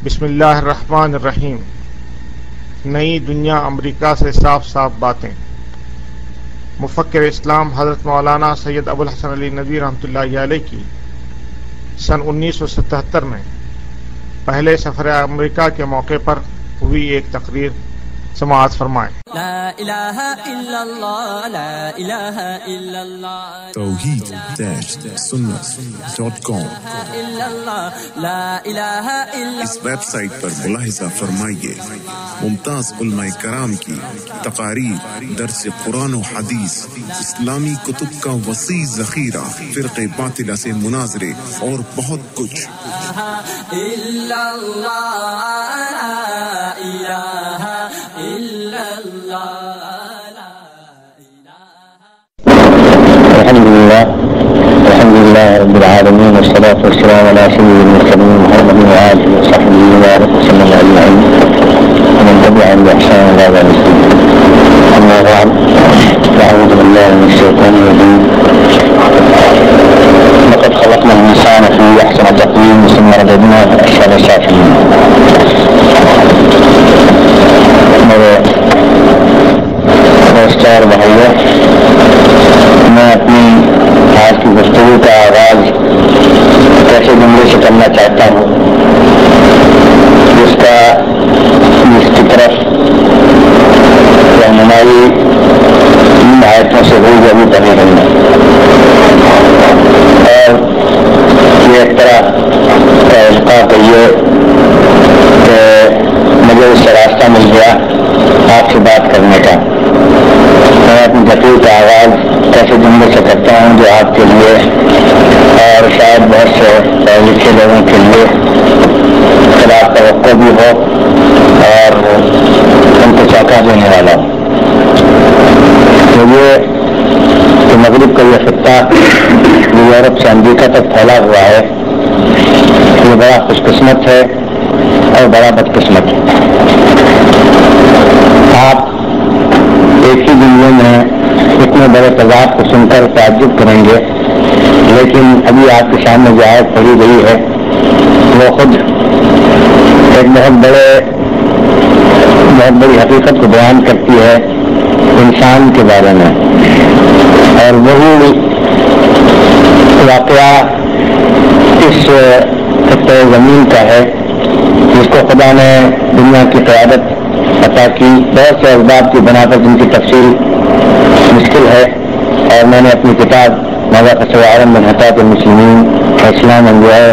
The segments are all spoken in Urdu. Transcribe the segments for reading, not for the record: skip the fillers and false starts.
بسم اللہ الرحمن الرحیم۔ نئی دنیا امریکہ سے صاف صاف باتیں۔ مفکر اسلام حضرت مولانا سید ابو الحسن علی ندوی رحمۃ اللہ علیہ کی سن 1977 میں پہلے سفر امریکہ کے موقع پر ہوئی ایک تقریر سماعت فرمائیں۔ لا الہ الا اللہ، لا الہ الا اللہ، توحید-سنت.com لا الہ الا اس ویب سائٹ پر ملاحظہ فرمائیے ممتاز علماء کرام کی تقاریر، درس قرآن و حدیث، اسلامی کتب کا وسیع ذخیرہ، فرقے باطلہ سے مناظرے اور بہت کچھ۔ الا اللہ، لا الہ الا اللہ، الحمد لله رب العالمين، والصلاة والسلام على سيد المرسلين محمد وآله وصحبه وسلم أجمعين ومن تبعهم بإحسان إلى يوم الدين. أما بعد، فأعوذ بالله من الشيطان الرجيم. لقد خلقنا الإنسان في أحسن تقويم ثم رددناه أسفل سافلين. میرے دوستار بھائیوں، میں اپنی آج کی گفتگو کا آغاز ایسے جملے سے کرنا چاہتا ہوں جس کی طرف رہنمائی تین آیتوں سے ہوئی جو ابھی پڑھی گئی ہے، اور یہ ایک طرح کا القاء کہیے کہ مجھے اس سے راستہ مل گیا آپ سے بات کرنے کا۔ میں اپنی تقریر کا آغاز ایسے جملے سے کرتا ہوں جو آپ کے لیے اور شاید بہت سے پڑھے لکھے لوگوں کے لیے خلاف توقع بھی ہو اور ان کو چونکا دینے والا ہو۔ تو یہ کہ مغرب کا یہ خطہ جو یورپ سے امریکہ تک پھیلا ہوا ہے، یہ بڑا خوش قسمت ہے اور بڑا بدقسمت ہے۔ آپ ایک ہی جملے میں اتنے بڑے تضاد کو سن کر تعجب کریں گے، لیکن ابھی آپ کے سامنے جو آیت پڑھی گئی ہے وہ خود ایک بہت بڑی حقیقت کو بیان کرتی ہے انسان کے بارے میں، اور وہی واقعہ اس خطۂ زمین کا ہے جس کو خدا نے دنیا کی قیادت عطا کی بہت سے اسباب کی بنا پر، جن کی تفصیل مشکل ہے، اور میں نے اپنی کتاب مذاقم من حطاط المسلمین اسلام انبیاء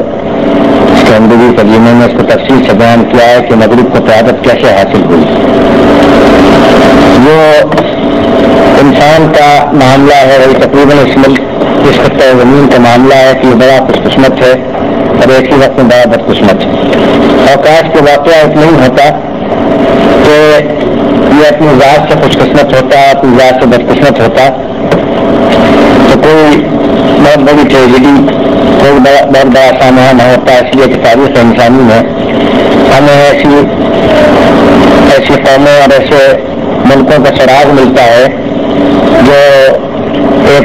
اس کے اندری ترجمے میں اس کو تفصیل سے بیان کیا ہے کہ مغرب کو قیادت کیسے حاصل ہوئی۔ جو انسان کا معاملہ ہے وہی تقریباً اس خطۂ زمین کا معاملہ ہے کہ یہ بڑا خوش قسمت ہے اور ایک ہی وقت میں بڑا بدقسمت ہے۔ اور کاش کے واقعہ اتنا ہی ہوتا کہ یہ اپنی ذات سے خوش قسمت ہوتا، اپنی ذات سے بدقسمت ہوتا تو کوئی بہت بڑی ٹریجڈی، کوئی بہت بڑا سامنا نہ ہوتا۔ اس لیے کہ تاریخ انسانی میں ہمیں ایسی قوموں اور ایسے ملکوں کا سراغ ملتا ہے جو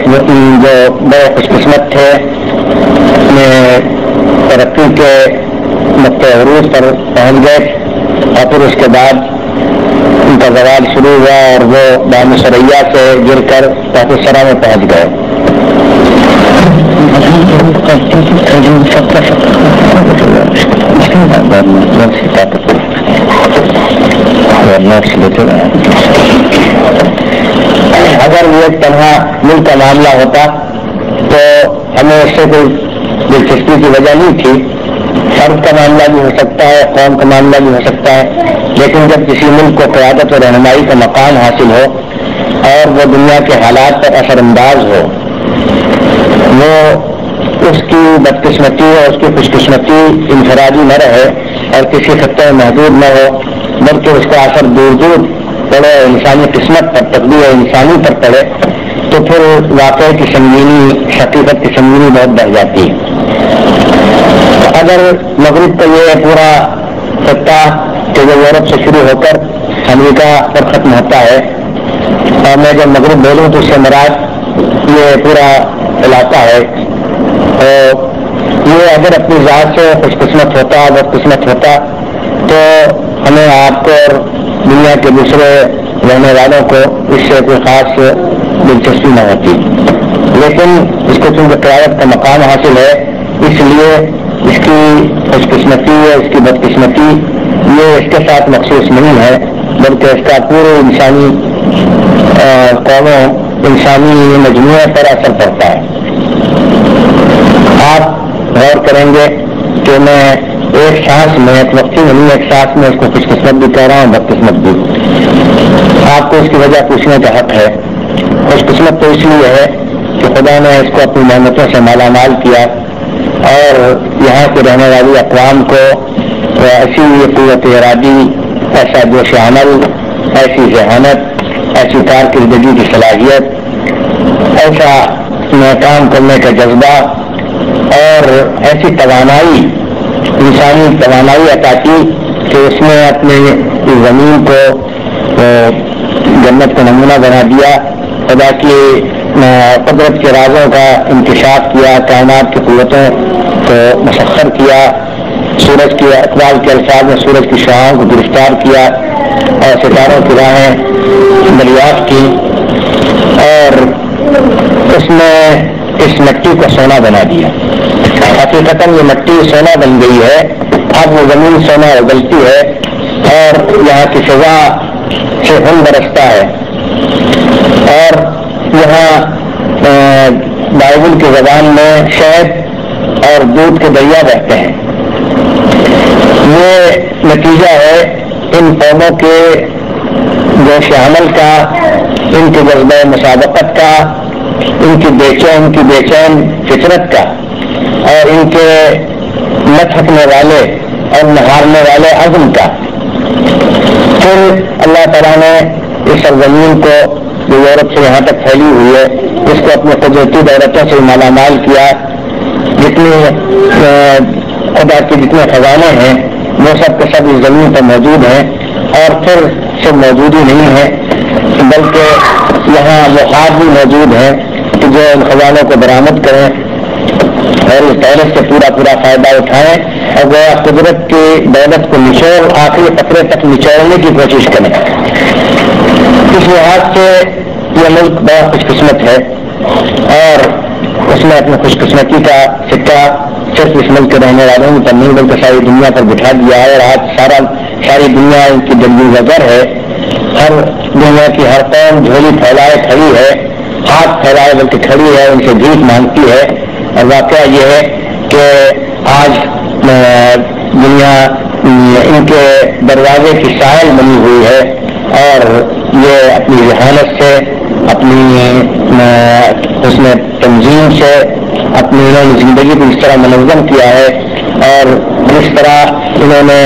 بڑے خوش قسمت تھے، اپنے ترقی کے نقطۂ عروج پر پہنچ گئے، اور پھر اس کے بعد ان کا زوال شروع ہوا اور وہ بام سریا سے گر کر پاکستان میں پہنچ گئے۔ اگر یہ تنہا ملک کا معاملہ ہوتا تو ہمیں اس سے کوئی دلچسپی کی وجہ نہیں تھی۔ فرد کا معاملہ بھی ہو سکتا ہے، قوم کا معاملہ بھی ہو سکتا ہے، لیکن جب کسی ملک کو قیادت و رہنمائی کا مقام حاصل ہو اور وہ دنیا کے حالات پر اثر انداز ہو، وہ اس کی بدقسمتی اور اس کی خوش قسمتی انفرادی نہ رہے اور کسی خطے محدود نہ ہو، بلکہ اس کا اثر دور دور پڑے، انسانی قسمت پر، تقدیر انسانی پر پڑے، تو پھر واقعے کی سنگینی، حقیقت کی سنگینی بہت بڑھ جاتی ہے۔ اگر مغرب کا یہ پورا خطہ کہ جو یورپ سے شروع ہو کر امریکہ پر ختم ہوتا ہے، اور میں جب مغرب بولوں تو اس سے مراد یہ پورا علاقہ ہے، یہ اگر اپنی ذات سے خوش قسمت ہوتا، بدقسمت ہوتا تو ہمیں آپ کو اور دنیا کے دوسرے رہنے والوں کو اس سے کوئی خاص دلچسپی نہ ہوتی، لیکن اس کو چونکہ قیادت کا مقام حاصل ہے، اس لیے اس کی خوش قسمتی یا اس کی بدقسمتی یہ اس کے ساتھ مخصوص نہیں ہے، بلکہ اس کا پورے انسانی قوموں انسانی مجموعے پر اثر پڑتا ہے۔ آپ غور کریں گے کہ میں ایک سانس میں، ایک وقتی نہیں، ایک سانس میں اس کو خوش قسمت بھی کہہ رہا ہوں، بدقسمت بھی۔ آپ کو اس کی وجہ پوچھنے کا حق ہے۔ خوش قسمت تو اس لیے ہے کہ خدا نے اس کو اپنی نعمتوں سے مالا مال کیا اور یہاں کے رہنے والی اقوام کو ایسی قوت ارادی، ایسا جوش عمل، ایسی ذہانت، ایسی کارکردگی کی صلاحیت، ایسا کام کرنے کا جذبہ اور ایسی توانائی، انسانی توانائی عطا کی کہ اس نے اپنے اس زمین کو جنت کا نمونہ بنا دیا، خدا کی قدرت کے رازوں کا انکشاف کیا، کائنات کی قوتوں کو مسخر کیا، سورج کی اقبال کے الفاظ میں سورج کی شعاعوں کو گرفتار کیا اور ستاروں کی راہیں دریافت کی، اور اس نے اس مٹی کو سونا بنا دیا۔ حقیقتاً یہ مٹی سونا بن گئی ہے، اب وہ زمین سونا اگلتی ہے اور یہاں کی فضا سے خون برستا ہے، اور یہاں بائبل کی زبان میں شہد اور دودھ کے دریا بہتے ہیں۔ یہ نتیجہ ہے ان قوموں کے جوش عمل کا، ان کے جذبہ مسابقت کا، ان کی بے چین فطرت کا، اور ان کے نہ تھکنے والے اور نہ ہارنے والے عزم کا۔ پھر اللہ تعالیٰ نے اس سرزمین کو جو یورپ سے یہاں تک پھیلی ہوئی ہے، اس کو اپنے قدرتی دولتوں سے مالا مال کیا۔ جتنی خدا کے جتنے خزانے ہیں وہ سب کے سب اس زمین پر موجود ہیں، اور پھر صرف موجود ہی نہیں ہے بلکہ یہاں وہ ہاتھ بھی موجود ہیں کہ جو ان خزانوں کو برآمد کریں اور اس دولت سے پورا فائدہ اٹھائیں، اور وہ قدرت کی دولت کو آخری قطرے تک نچوڑنے کی کوشش کریں۔ اس لحاظ سے یہ ملک بڑا خوش قسمت ہے، اور اس نے اپنی خوش قسمتی کا سکہ صرف اس ملک کے رہنے والوں پر نہیں بلکہ ساری دنیا پر بٹھا دیا ہے، اور آج ساری دنیا ان کی دلجو نظر ہے۔ ہر دنیا کی ہر قوم جھولی پھیلائے کھڑی ہے، ہاتھ پھیلائے بلکہ کھڑی ہے، ان سے بھیک مانگتی ہے۔ اور واقعہ یہ ہے کہ آج دنیا ان کے دروازے کی سائل بنی ہوئی ہے، اور یہ اپنی ذہانت سے، اپنی حسن تنظیم سے، اپنی انہوں نے زندگی کو اس طرح منظم کیا ہے، اور جس طرح انہوں نے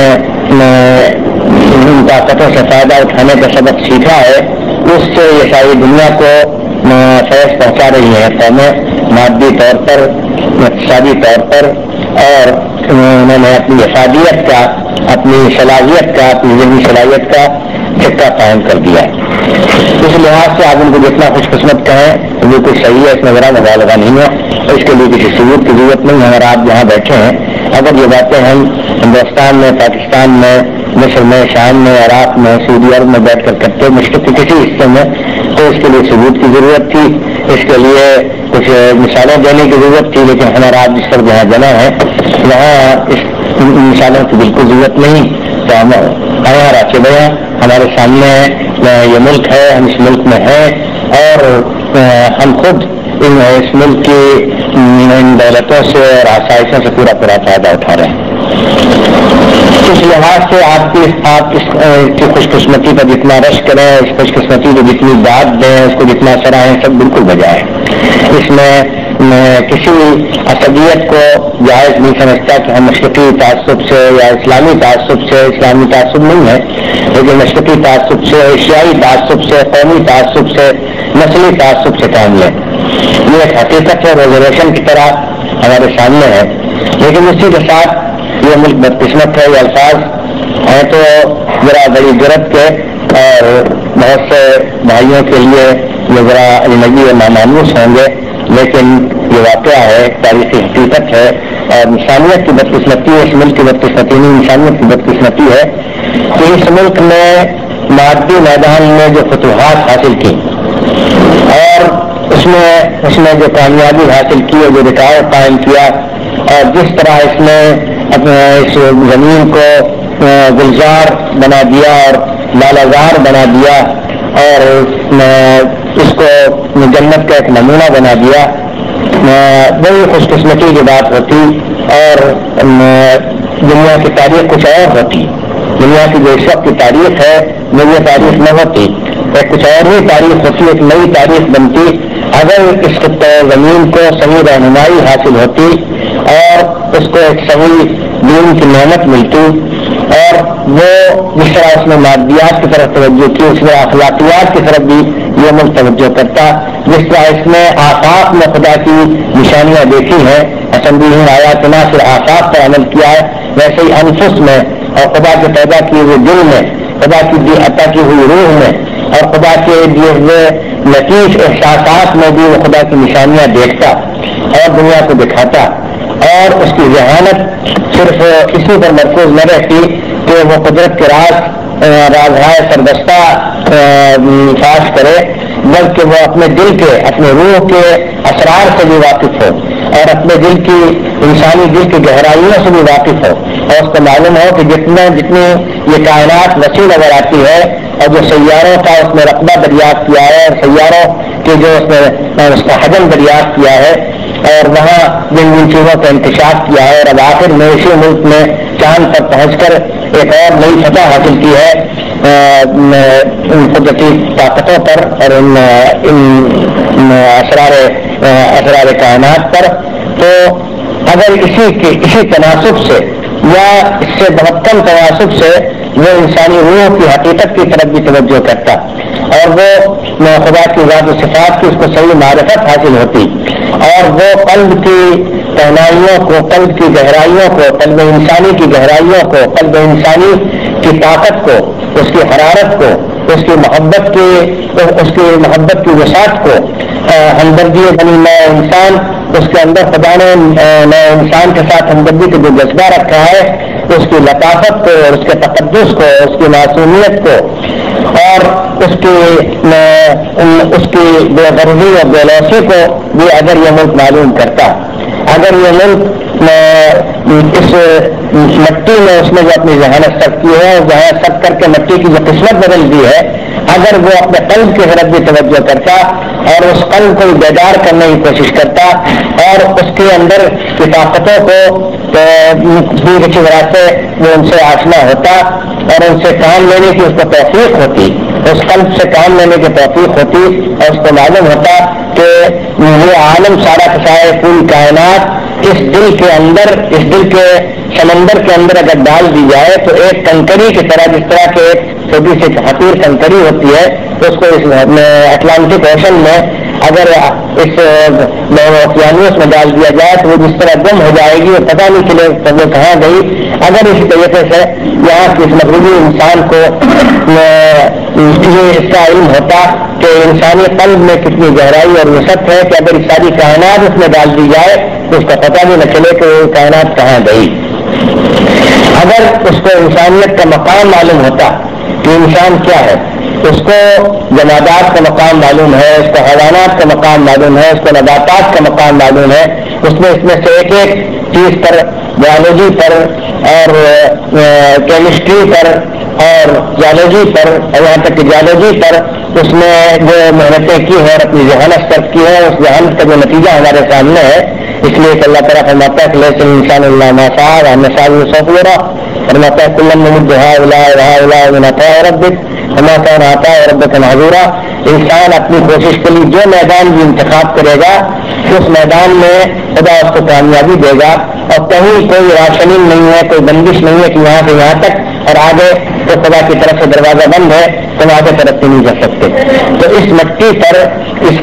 ان طاقتوں سے فائدہ اٹھانے کا سبق سیکھا ہے، اس سے یہ ساری دنیا کو فیض پہنچا رہی ہیں قومیں، مادی طور پر، اقتصادی طور پر، اور انہوں نے اپنی افادیت کا، اپنی صلاحیت کا، اپنی ذہنی صلاحیت کا سکہ قائم کر دیا ہے۔ اس لحاظ سے آپ ان کو جتنا خوش قسمت کہیں بالکل صحیح ہے، اس میں ذرا مبالغہ نہیں ہے، اور اس کے لیے کسی ثبوت کی ضرورت نہیں ہے۔ اگر آپ یہاں بیٹھے ہیں، اگر یہ باتیں ہم ہندوستان میں، پاکستان میں، مصر میں، شام میں، عراق میں، سعودی عرب میں بیٹھ کر کرتے مشرق کے کسی حصے میں، تو اس کے لیے ثبوت کی ضرورت تھی، اس کے لیے کچھ مثالیں دینے کی ضرورت تھی، لیکن ہمارا آپ جس پر جہاں جنا ہے وہاں اس مثالوں کی بالکل ضرورت نہیں۔ تو ہمارا راکب ہمارے سامنے یہ ملک ہے، ہم اس ملک میں ہیں، اور ہم خود اس ملک کی ان دولتوں سے اور آسائشوں سے پورا فائدہ اٹھا رہے ہیں۔ اس لحاظ سے آپ کی خوش قسمتی پر جتنا رش کریں، اس خوش قسمتی کو جتنی داد دیں، اس کو جتنا سراہیں، سب بالکل بجائے۔ اس میں کسی عصبیت کو جائز نہیں سمجھتا کہ ہم مشرقی تعصب سے یا اسلامی تعصب سے، اسلامی تعصب نہیں ہے لیکن مشرقی تعصب سے، ایشیائی تعصب سے، قومی تعصب سے، نسلی تعصب سے کام لیں۔ یہ ایک حقیقت ہے، ریزرویشن کی طرح ہمارے سامنے ہے، لیکن اسی کے ساتھ یہ ملک بدقسمت ہے۔ یہ الفاظ ہیں تو ذرا بڑی جرت کے، اور بہت سے بھائیوں کے لیے یہ ذرا اجنبی و نامانوس ہوں گے، لیکن یہ واقعہ ہے، تاریخی حقیقت ہے اور انسانیت کی بدقسمتی ہے، اس ملک کی بدقسمتی نہیں، انسانیت کی بدقسمتی ہے کہ اس ملک نے مادی میدان میں جو فتوحات حاصل کی اور اس میں جو کامیابی حاصل کی ہے، جو ریکارڈ قائم کیا، اور جس طرح اس نے اپنے اس زمین کو گلزار بنا دیا اور لالازار بنا دیا اور اس کو جنت کا ایک نمونہ بنا دیا، بڑی خوش قسمتی کی بات ہوتی اور دنیا کی تاریخ کچھ اور ہوتی. دنیا کی جو اس وقت کی تاریخ ہے وہ یہ تاریخ نہ ہوتی، ایک کچھ اور ہی تاریخ ہوتی، ایک نئی تاریخ بنتی اگر اس خطۂ زمین کو صحیح رہنمائی حاصل ہوتی اور اس کو ایک صحیح دین کی نعمت ملتی، اور وہ جس طرح اس نے مادیات کی طرف توجہ کی اس میں اخلاقیات کی طرف بھی یہ ملک توجہ کرتا، جس طرح اس نے آفاق میں خدا کی نشانیاں دیکھی ہیں، اسمبلی آیات نہ صرف آفاق پر عمل کیا ہے، ویسے ہی انفس میں اور خدا کے پیدا کیے ہوئے دل میں، خدا کی عطا کی ہوئی روح میں اور خدا کے دیے ہوئے لطیف احساسات میں بھی وہ خدا کی نشانیاں دیکھتا اور دنیا کو دکھاتا، اور اس کی ذہانت صرف اسی پر مرکوز نہ رہتی کہ وہ قدرت کے رازہائے سربستہ فاش کرے، بلکہ وہ اپنے دل کے، اپنے روح کے اسرار سے بھی واقف ہو اور اپنے دل کی، انسانی دل کی گہرائیوں سے بھی واقف ہو، اور اس کو معلوم ہو کہ جتنی یہ کائنات وسیع نظر آتی ہے اور جو سیاروں کا اس نے رقبہ دریافت کیا ہے اور سیاروں کے جو اس کا حجم دریافت کیا ہے اور وہاں جن چیزوں کا انکشاف کیا ہے، اور اب آخر میں اسی ملک میں چاند پر پہنچ کر ایک اور نئی فتح حاصل کی ہے ان قدرتی طاقتوں پر اور ان اسرار کائنات پر. تو اگر اسی تناسب سے یا اس سے بہت کم تناسب سے وہ انسانی روح کی حقیقت کی طرف بھی توجہ کرتا اور وہ خدا کی ذات و صفات کی اس کو صحیح معرفت حاصل ہوتی اور وہ قلب کی تنہائیوں کو، قلب کی گہرائیوں کو، قلب انسانی کی گہرائیوں کو، قلب انسانی کی طاقت کو، اس کی حرارت کو، اس کی محبت کی وسعت کو، ہمدردی بنی نئے انسان، اس کے اندر خدا نے نئے انسان کے ساتھ ہمدردی کا جو جذبہ رکھا ہے، اس کی لطافت کو، اس کے تقدس کو، اس کی معصومیت کو اور اس کی بے غرضی اور بے لوثی کو بھی اگر یہ ملک معلوم کرتا، اگر یہ ملک اس مٹی میں اس نے جو اپنی ذہانت سب کی ہے، ذہانت سب کر کے مٹی کی جو قسمت بدل دی ہے، اگر وہ اپنے قلب کی طرف بھی توجہ کرتا اور اس قلب کو بیدار کرنے کی کوشش کرتا اور اس کے اندر کی طاقتوں کو بھی کسی طرح سے وہ ان سے آشنا ہوتا اور ان سے کام لینے کی اس کو توفیق ہوتی، اس قلب سے کام لینے کی توفیق ہوتی اور اس کو معلوم ہوتا کہ یہ عالم سارا کا سارا پوری کائنات اس دل کے اندر، اس دل کے سمندر کے اندر اگر ڈال دی جائے تو ایک کنکری کی طرح، جس طرح کے ایک چھوٹی سی حقیر کنکری ہوتی ہے تو اس کو اس اٹلانٹک اوشن میں اگر اس اوقیانوس میں ڈال دیا جائے تو وہ جس طرح گم ہو جائے گی، وہ پتہ نہیں چلے وہ کہاں گئی. اگر اسی طریقے سے یہاں کے اس مغربی انسان کو یہ اس کا علم ہوتا کہ انسانی قلب میں کتنی گہرائی اور وسعت ہے کہ اگر ساری کائنات اس میں ڈال دی جائے تو اس کا پتہ بھی نہ چلے کہ وہ کائنات کہاں گئی. اگر اس کو انسانیت کا مقام معلوم ہوتا کہ انسان کیا ہے، اس کو جمادات کا مقام معلوم ہے، اس کو حیوانات کا مقام معلوم ہے، اس کو نباتات کا مقام معلوم ہے، اس میں سے ایک ایک چیز پر، بایولوجی پر اور کیمسٹری پر اور جیولوجی پر اور یہاں تک کہ جیولوجی پر اس نے جو محنتیں کی ہیں اور اپنی ذہانت صرف کی ہے، اس ذہانت کا جو نتیجہ ہمارے سامنے ہے. اس لیے کہ اللہ تعالیٰ فرماتا ہے کہ لیکن انسان اللہ مساعد ہم مثال صوفیرہ فرماتا ہے کلن نمد ہا من عطاء ربک وما كان عطاء ربک محظورا. انسان اپنی کوشش کے لیے جو میدان بھی انتخاب کرے گا اس میدان میں خدا اس کو کامیابی دے گا اور کہیں کوئی راشنی نہیں ہے، کوئی بندش نہیں ہے کہ یہاں سے یہاں تک اور آگے تو خدا کی طرف سے دروازہ بند ہے تم آگے ترقی نہیں کر سکتے. تو اس مٹی پر اس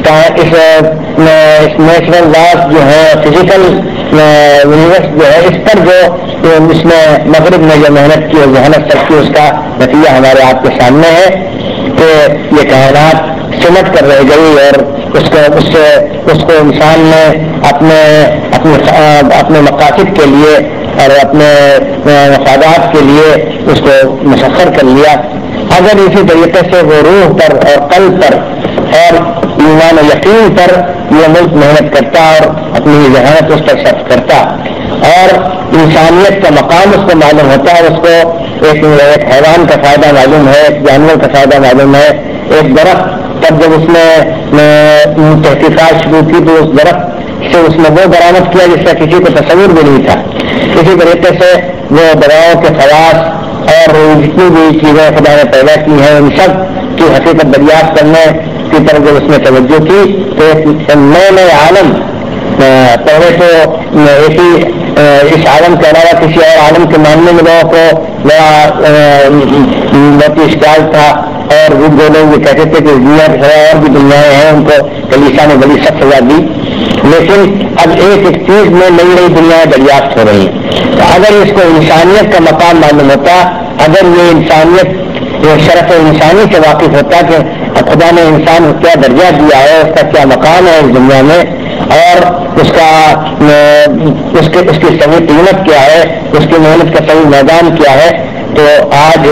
نیچرل لاز جو ہے، فزیکل یونیورس جو ہے، اس پر جو اس نے مغرب میں جو محنت کی اور ذہانت سب کی اس کا نتیجہ ہمارے آپ کے سامنے ہے کہ یہ کائنات سمٹ کر رہ گئی اور اس کو انسان نے اپنے مقاصد کے لیے اور اپنے مفادات کے لیے اس کو مسخر کر لیا. اگر اسی طریقے سے وہ روح پر اور قلب پر اور ایمان و یقین پر یہ ملک محنت کرتا اور اپنی ذہانت اس پر صرف کرتا اور انسانیت کا مقام اس کو معلوم ہوتا ہے, اس کو ایک حیوان کا فائدہ معلوم ہے, ایک جانور کا فائدہ معلوم ہے. ایک درخت تب جب اس نے تحقیقات شروع کی تو اس درخت سے اس نے وہ برآمد کیا جس کا کسی کو تصور بھی نہیں تھا. اسی طریقے سے وہ دواؤں کے خواص اور جتنی بھی چیزیں خدا نے پیدا کی ہیں ان سب کی حقیقت دریافت کرنے کی طرف جب اس نے توجہ کی تو ایک نئے عالم, پہلے تو ایک ہی اس عالم کے علاوہ کسی اور عالم کے ماننے میں لوگوں کو بہت اشکال تھا اور وہ لوگ یہ کہتے تھے کہ دنیا کے سوا اور بھی دنیایں ہیں, ان کو کلیسا نے بڑی سخت سزا دی. لیکن اب ایک چیز میں نئی نئی دنیایں دریافت ہو رہی ہیں. تو اگر اس کو انسانیت کا مقام معلوم ہوتا, اگر یہ انسانیت شرف انسانی سے واقف ہوتا کہ خدا نے انسان کو کیا درجہ دیا ہے, اس کا کیا مقام ہے اس دنیا میں اور اس کی صحیح قیمت کیا ہے, اس کی محنت کا صحیح میدان کیا ہے, تو آج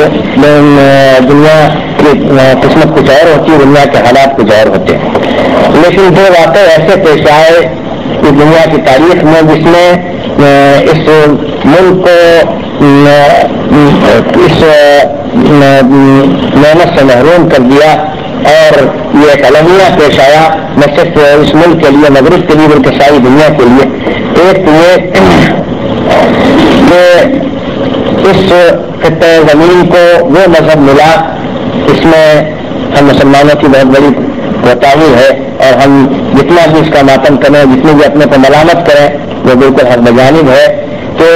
دنیا کی قسمت کچھ اور ہوتی ہے, دنیا کے حالات کچھ اور ہوتے ہیں. لیکن دو واقع ایسے پیش آئے کہ دنیا کی تاریخ میں جس نے اس ملک کو اس محنت سے محروم کر دیا اور یہ ایک المیہ پیش آیا نہ صرف اس ملک کے لیے مغرب کے لیے بلکہ ساری دنیا کے لیے. ایک یہ کہ اس خطہ زمین کو وہ مذہب ملا اس میں ہم مسلمانوں کی بہت بڑی کوتاہی ہے اور ہم جتنا بھی اس کا ماتم کریں, جتنی بھی اپنے کو ملامت کریں, وہ بالکل حق بجانب ہے کہ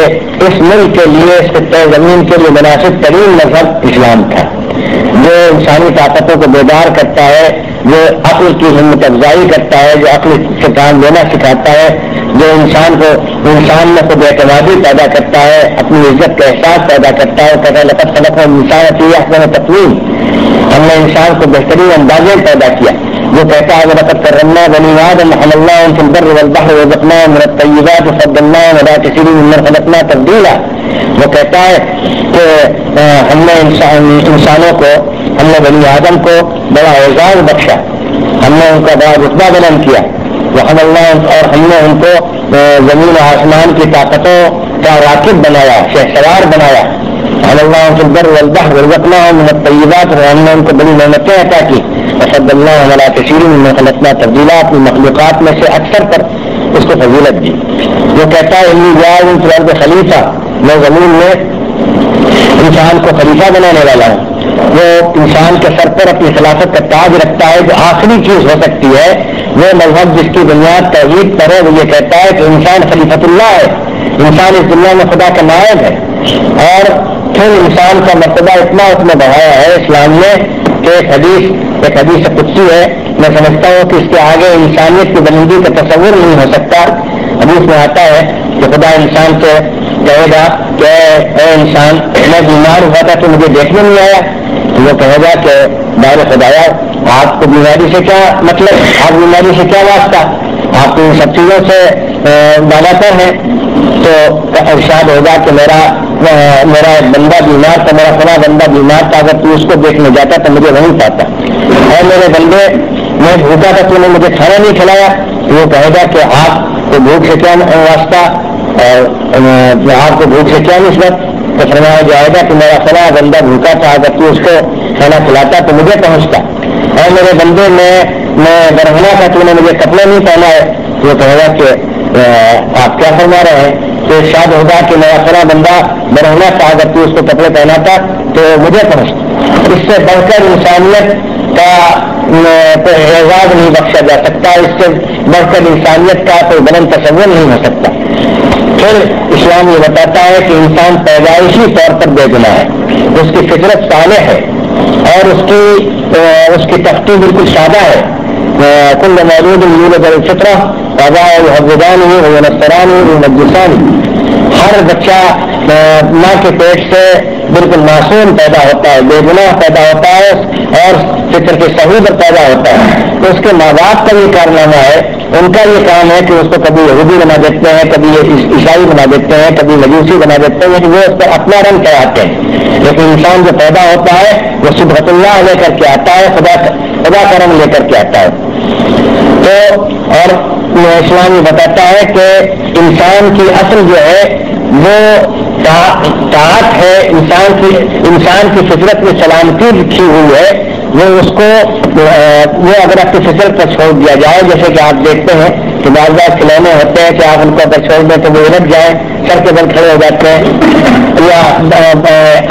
اس ملک کے لیے اس خطہ زمین کے لیے مناسب ترین مذہب اسلام تھا, جو انسانی طاقتوں کو بیدار کرتا ہے, جو عقل کی ہمت افزائی کرتا ہے, جو عقل سے کام لینا سکھاتا ہے, جو انسان میں خود اعتمادی پیدا کرتا ہے, اپنی عزت کا احساس پیدا کرتا ہے. کہتا ہے لقد خلقنا الانسان فی احسن تقویم, ہم نے انسان کو بہترین اندازے پیدا کیا. جو کہتا ہے لقد کرمنا بنی آدم حملناهم في البر والبحر ورزقناهم من الطیبات وفضلناهم على كثير ممن خلقنا تفضیلا. وہ کہتا ہے کہ ہم نے انسانوں کو, ہم نے بنی آدم کو بڑا اعزاز بخشا, ہم نے ان کا بڑا رتبہ بلند کیا. اور ہم نے ان کو زمین و آسمان کی طاقتوں کا راکب بنایا, شہسوار بنایا. حملناهم في البر والبحر ورزقناهم من الطیبات, اور ہم نے ان کو بڑی نعمتیں عطا کی. وفضلناهم على كثير ممن خلقنا تفضیلا, اپنی مخلوقات میں سے اکثر پر اس کو فضیلت دی. جو کہتا ہے انی جاعل فی الارض خلیفہ, میں زمین میں انسان کو خلیفہ بنانے والا ہوں. وہ انسان کے سر پر اپنی خلافت کا تاج رکھتا ہے. جو آخری چیز ہو سکتی ہے وہ مذہب جس کی بنیاد توحید پر ہے, وہ یہ کہتا ہے کہ انسان خلیفۃ اللہ ہے, انسان اس دنیا میں خدا کا نائب ہے. اور پھر انسان کا مرتبہ اتنا اس میں بڑھایا ہے اسلام میں کہ ایک حدیث قدسی ہے, میں سمجھتا ہوں کہ اس کے آگے انسانیت کی بلندی کا تصور نہیں ہو سکتا. حدیث میں آتا ہے کہ خدا انسان سے کہے گا کہ اے انسان, میں بیمار ہوا تھا تو مجھے دیکھنے نہیں آیا. وہ کہے گا کہ بار خدایا آپ کو بیماری سے کیا مطلب, آپ بیماری سے کیا واسطہ, آپ کو ان سب چیزوں سے بالا تر ہیں. تو ارشاد ہوگا کہ میرا ایک بندہ بیمار تھا, میرا فلاں بندہ بیمار تھا, اگر تو اس کو دیکھنے جاتا تو مجھے وہیں پاتا. اور میرے بندے میں بھوکا تھا, تو نے مجھے کھانا نہیں کھلایا. وہ کہے گا کہ آپ کو بھوک سے کیا واسطہ اور آپ کو بھوک سے کیا نسبت. تو فرمایا جائے گا کہ میرا فلاں بندہ بھوکا تھا, اگر تو اس کو کھانا کھلاتا تو مجھے پہنچتا. اور میرے بندے میں برہنہ تھا, تو نے مجھے کپڑا نہیں پہنا ہے. وہ کہے گا کہ آپ کیا فرما رہے ہیں. تو ارشاد ہوگا کہ میرا فلاں بندہ برہنہ تھا, اگر تو اس کو کپڑے پہناتا تو مجھے پہنچتا. اس سے بڑھ کر انسانیت کا اعزاز نہیں بخشا جا سکتا, اس سے بڑھ کر انسانیت کا کوئی بلند تصور نہیں ہو سکتا. پھر اسلام یہ بتاتا ہے کہ انسان پیدائشی طور پر بے گناہ ہے, اس کی فطرت صالح ہے اور اس کی تختی بالکل سادہ ہے. کل مولود یولد علی الفطرہ وآباؤہ یحودانہ وینصرانہ ویمجسانہ. ہر بچہ ماں کے پیٹ سے بالکل معصوم پیدا ہوتا ہے، بے گناہ پیدا ہوتا ہے اور فطر کے صحیح پر پیدا ہوتا ہے، تو اس کے ماں باپ کا یہ کارنامہ ہے، ان کا یہ کام ہے کہ اس کو کبھی یہودی بنا دیتے ہیں، کبھی عیسائی بنا دیتے ہیں، کبھی مجوسی بنا دیتے ہیں، وہ اس پر اپنا رنگ کراتے ہیں۔ لیکن انسان جو پیدا ہوتا ہے وہ صبغۃ اللہ لے کر کے آتا ہے، خدا کا رنگ لے کر کے آتا ہے۔ تو اور اسلام یہ بتاتا ہے کہ انسان کی اصل جو ہے وہ طاعت ہے، انسان کی فطرت میں سلامتی لکھی ہوئی ہے، وہ اس کو وہ اگر اپنی فطرت پر چھوڑ دیا جائے، جیسے کہ آپ دیکھتے ہیں کہ بعض بار کھلونے ہوتے ہیں کہ آپ ان کو اگر چھوڑ دیں تو وہ الٹ جائیں، سر کے بل کھڑے ہو جاتے ہیں، یا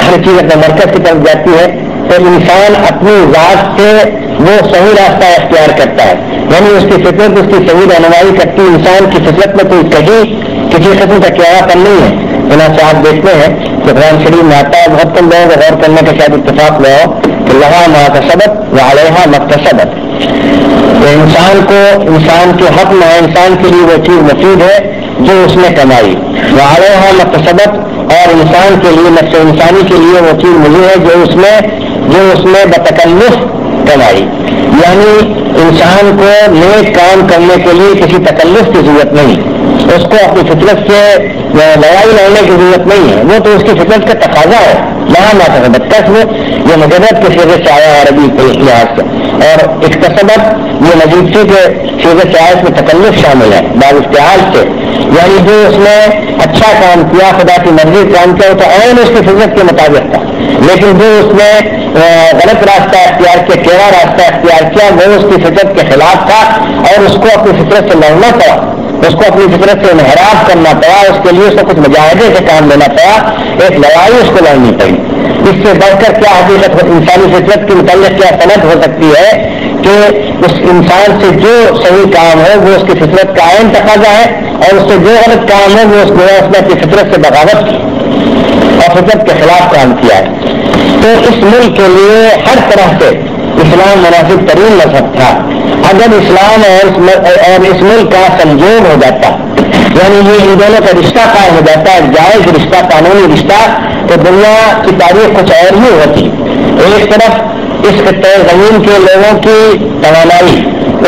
ہر چیز اپنے مرکز کی طرف جاتی ہے، تو انسان اپنی ذات سے وہ صحیح راستہ اختیار کرتا ہے، یعنی اس کی فطرت اس کی صحیح رہنمائی کرتی ہے۔ انسان کی فطرت میں کوئی کہیں کسی قسم کا کیڑاپن نہیں ہے، چنانچہ آپ دیکھتے ہیں کہ قرآن شریف میں آتا ہے، بہت کم لوگوں کو غور کرنے کا شاید اتفاق ہوا ہو کہ لہا ما کسبت وعلیہا ما اکتسبت، تو انسان کے حق میں انسان کے لیے وہ چیز مفید ہے جو اس نے کمائی، وعلیہا ما اکتسبت، اور انسان کے لیے نفس انسانی کے لیے وہ چیز ملی ہے جو اس نے بتکلف کمائی، یعنی انسان کو نیک کام کرنے کے لیے کسی تکلف کی ضرورت نہیں، اس کو اپنی فطرت سے لڑائی لڑنے کی ضرورت نہیں ہے، وہ تو اس کی فطرت کا تقاضا ہے۔ لہا ما کسبت، کسب یہ مجرد کے صیغے سے آیا عربی کے لحاظ سے، اور اکتسبت یہ مجیدی کے صیغے سے آیا، اس میں تکلف شامل ہے بعض افتعال سے، یعنی جو اس نے اچھا کام کیا، خدا کی مرضی کام کیا، تو عین اس کی فطرت کے مطابق تھا، لیکن جو اس نے غلط راستہ اختیار کیا، ٹیڑھا راستہ اختیار کیا، وہ اس کی فطرت کے خلاف تھا اور اس کو اپنی فطرت سے لڑنا پڑا، اس کو اپنی فطرت سے انحراف کرنا پڑا، اس کے لیے اس کو کچھ مجاہدے سے کام لینا پڑا، ایک لڑائی اس کو لڑنی پڑی۔ اس سے بڑھ کر کیا حقیقت انسانی فطرت کے متعلق کیا سند ہو سکتی ہے کہ اس انسان سے جو صحیح کام ہے وہ اس کی فطرت کا عین تقاضا ہے، اور اس سے جو غلط کام ہے وہ اس نے اپنی فطرت سے بغاوت کی اور فطرت کے خلاف کام کیا ہے۔ تو اس ملک کے لیے ہر طرح سے اسلام مناسب ترین مذہب تھا۔ اگر اسلام اور اس ملک کا سنجوگ ہو جاتا، یعنی یہ ان دونوں کا رشتہ قائم ہو جاتا ہے، جائز رشتہ، قانونی رشتہ، تو دنیا کی تاریخ کچھ اور ہی ہوتی۔ ایک طرف اس خطے زمین کے لوگوں کی توانائی،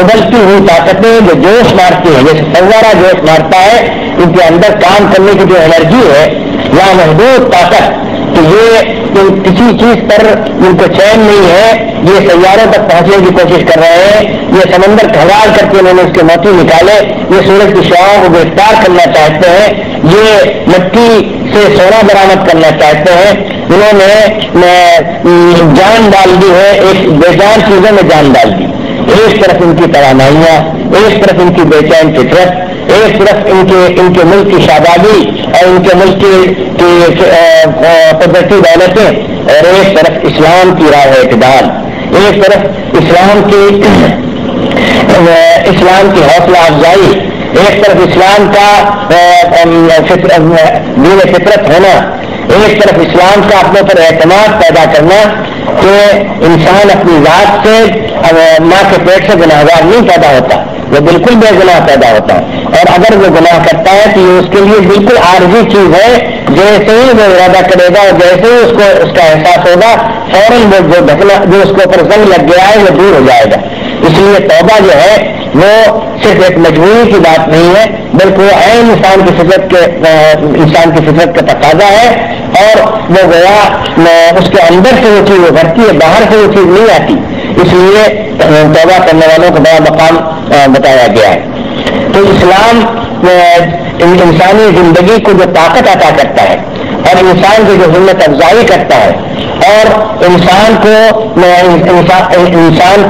ابلتی ہوئی طاقتیں جو جوش مارتی ہیں، جیسے فوارہ جوش مارتا ہے، ان کے اندر کام کرنے کی جو انرجی ہے، لامحدود طاقت، کہ یہ کسی چیز پر ان کو چین نہیں ہے، یہ سیاروں تک پہنچنے کی کوشش کر رہے ہیں، یہ سمندر کھوال کر کے انہوں نے اس کے موتی نکالے، یہ سورج کی شعاعوں کو گرفتار کرنا چاہتے ہیں، یہ مٹی سے سونا برآمد کرنا چاہتے ہیں، انہوں نے جان ڈال دی ہے، ایک بے جان چیزوں میں جان ڈال دی۔ ایک طرف ان کی توانائیاں، ایک طرف ان کی بے چین فطرت، ایک طرف ان کے ملک کی شادابی اور ان کے ملک کی قدرتی دولتیں، اور ایک طرف اسلام کی راہ اعتدال، ایک طرف اسلام کی حوصلہ افزائی، ایک طرف اسلام کا دین فطرت ہونا، ایک طرف اسلام کا اپنے پر اعتماد پیدا کرنا کہ انسان اپنی ذات سے ماں کے پیٹ سے گناہگار نہیں پیدا ہوتا، وہ بالکل بے گناہ پیدا ہوتا ہے، اور اگر وہ گناہ کرتا ہے تو یہ اس کے لیے بالکل عارضی چیز ہے، جیسے ہی وہ ارادہ کرے گا اور جیسے ہی اس کا احساس ہوگا، فوراً وہ جو ڈھکنا جو اس کے اوپر زنگ لگ گیا ہے وہ دور ہو جائے گا۔ اس لیے توبہ جو ہے وہ صرف ایک مجبوری کی بات نہیں ہے، بلکہ وہ عین انسان کی فطرت کا تقاضا ہے، اور وہ گیا اس کے اندر سے وہ چیز ابھرتی ہے، باہر سے وہ چیز نہیں آتی، اس لیے توبہ کرنے والوں کو بڑا مقام بتایا گیا ہے۔ تو اسلام انسانی زندگی کو جو طاقت عطا کرتا ہے اور انسان کی جو ہمت افزائی کرتا ہے اور انسان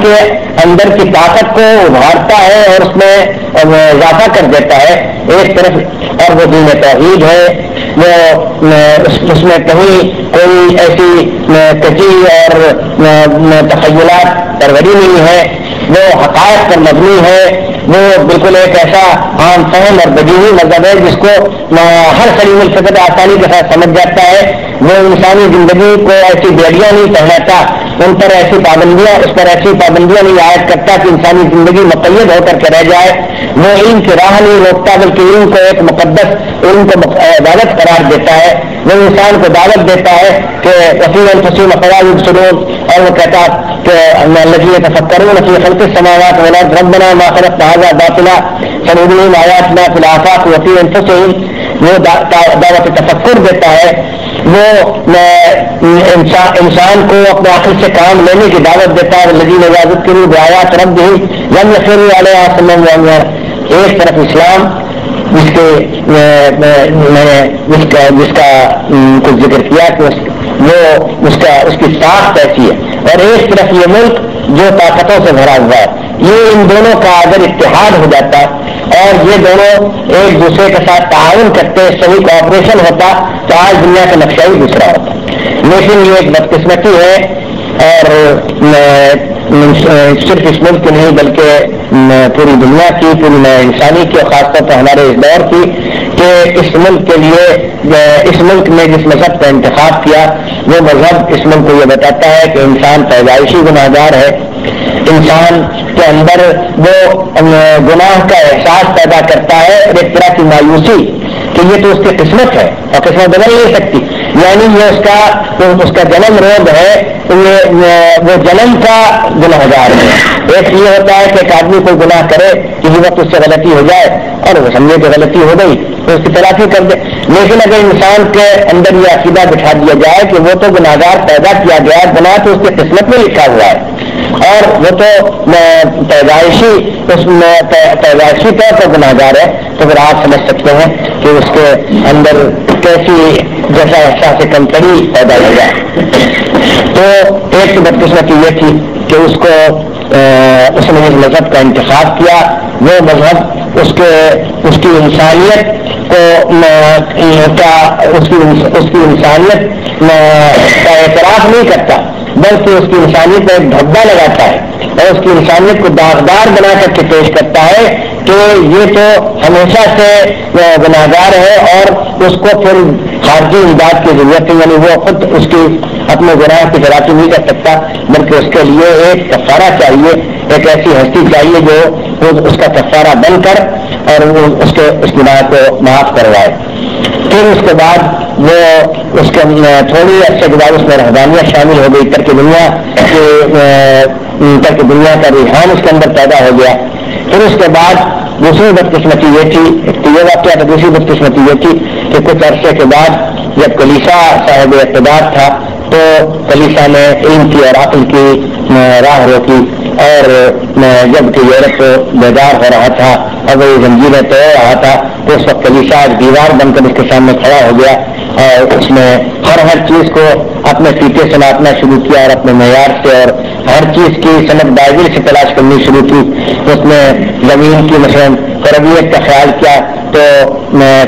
کے اندر کی طاقت کو ابھارتا ہے اور اس میں اضافہ کر دیتا ہے ایک طرف، اور وہ دین توحید ہے، وہ اس میں کہیں کوئی ایسی کچی اور تخیلات پروری نہیں ہے، وہ حقائق پر مبنی ہے، وہ بالکل ایک ایسا عام فہم اور بدیہی مذہب ہے جس کو ہر سلیم الفطر آسانی کے ساتھ سمجھ جاتا ہے. وہ انسانی زندگی کو ایسی بیڑیاں نہیں پہناتا, ان پر ایسی پابندیاں, اس پر ایسی پابندیاں نہیں عائد کرتا کہ انسانی زندگی مقید ہو کر کے رہ جائے. وہ علم کی راہ نہیں روکتا بلکہ علم کو ایک مقدس, علم کو عبادت قرار دیتا ہے. وہ انسان کو دعوت دیتا ہے کہ وفی انفسهم افلا یبصرون, اور وہ کہتا کہ الذین یتفکرون فی خلق السماوات والارض ربنا ما خلقت هذا باطلا سنريهم آیاتنا فی الآفاق وفی انفسهم. وہ دعوت تفکر دیتا ہے, وہ انسان کو اپنے عقل سے کام لینے کی دعوت دیتا ہے. الذین اذا ذکروا بآیات ربهم لم يخروا علیہا صما وعمیا. ایک طرف اسلام جس کا کچھ ذکر کیا کہ اس کی ساخت ایسی ہے, اور ایک طرف یہ ملک جو طاقتوں سے بھرا ہوا ہے. یہ ان دونوں کا اگر اتحاد ہو جاتا اور یہ دونوں ایک دوسرے کے ساتھ تعاون کرتے, صحیح کوآپریشن ہوتا, تو آج دنیا کا نقشہ ہی دوسرا ہوتا. لیکن یہ ایک بدقسمتی ہے, اور صرف اس ملک کی نہیں بلکہ پوری دنیا کی, پوری انسانی کی, اور خاص طور پر ہمارے اس دور کی, کہ اس ملک کے لیے, اس ملک نے جس مذہب کا انتخاب کیا وہ مذہب اس ملک کو یہ بتاتا ہے کہ انسان پیدائشی گناہگار ہے. انسان کے اندر وہ گناہ کا احساس پیدا کرتا ہے, ایک طرح کی مایوسی کہ یہ تو اس کی قسمت ہے اور قسمت بدل نہیں سکتی. یعنی یہ اس کا جنم روگ ہے, وہ جنم کا گناہگار ہے. ایک یہ ہوتا ہے کہ ایک آدمی کوئی گناہ کرے, کسی وقت اس سے غلطی ہو جائے اور وہ سمجھے کہ غلطی ہو گئی تو اس کی تلافی کر دے. لیکن اگر انسان کے اندر یہ عقیدہ بٹھا دیا جائے کہ وہ تو گناہگار پیدا کیا گیا, گناہ تو اس کی قسمت میں لکھا ہوا ہے, اور وہ تو پیدائشی طور پر گناہگار ہے, تو پھر آپ سمجھ سکتے ہیں کہ اس کے اندر کیسی جیسا احساس کمتری پیدا ہو جائے. تو ایک تو بدقسمتی یہ تھی کہ اس نے اس مذہب کا انتخاب کیا. وہ مذہب اس کی انسانیت کو اس کی انسانیت کا اعتراف نہیں کرتا, بلکہ اس کی انسانیت پر ایک دھبا لگاتا ہے اور اس کی انسانیت کو داغدار بنا کر کے پیش کرتا ہے کہ یہ تو ہمیشہ سے گناہگار ہے اور اس کو پھر خارجی امداد کی ضرورت ہے. یعنی وہ خود اس کی اپنے گناہ کی تلافی نہیں کر سکتا, بلکہ اس کے لیے ایک کفارہ چاہیے, ایک ایسی ہستی چاہیے جو اس کا کفارہ بن کر اور اس گناہ کو معاف کروائے. پھر اس کے بعد وہ اس کے تھوڑی عرصے کے بعد اس میں رہبانیت شامل ہو گئی, ترک دنیا کا رجحان اس کے اندر پیدا ہو گیا. پھر اس کے بعد دوسری بدقسمتی یہ تھی, یہ واقعہ دوسری بدقسمتی یہ تھی کہ کچھ عرصے کے بعد جب کلیسا صاحب اقتدار تھا تو کلیسا نے علم کی اور عقل کی راہ روکی, اور جب کہ یورپ بیدار ہو رہا تھا اور وہ زنجیریں توڑ رہا تھا, تو اس وقت کلیسا دیوار بن کر اس کے سامنے کھڑا ہو گیا اور اس نے ہر چیز کو اپنے فیتے سے ناپنا شروع کیا اور اپنے معیار سے, اور ہر چیز کی سند بائبل سے تلاش کرنی شروع کی. اس نے زمین کی مثلاً قربیت کا خیال کیا تو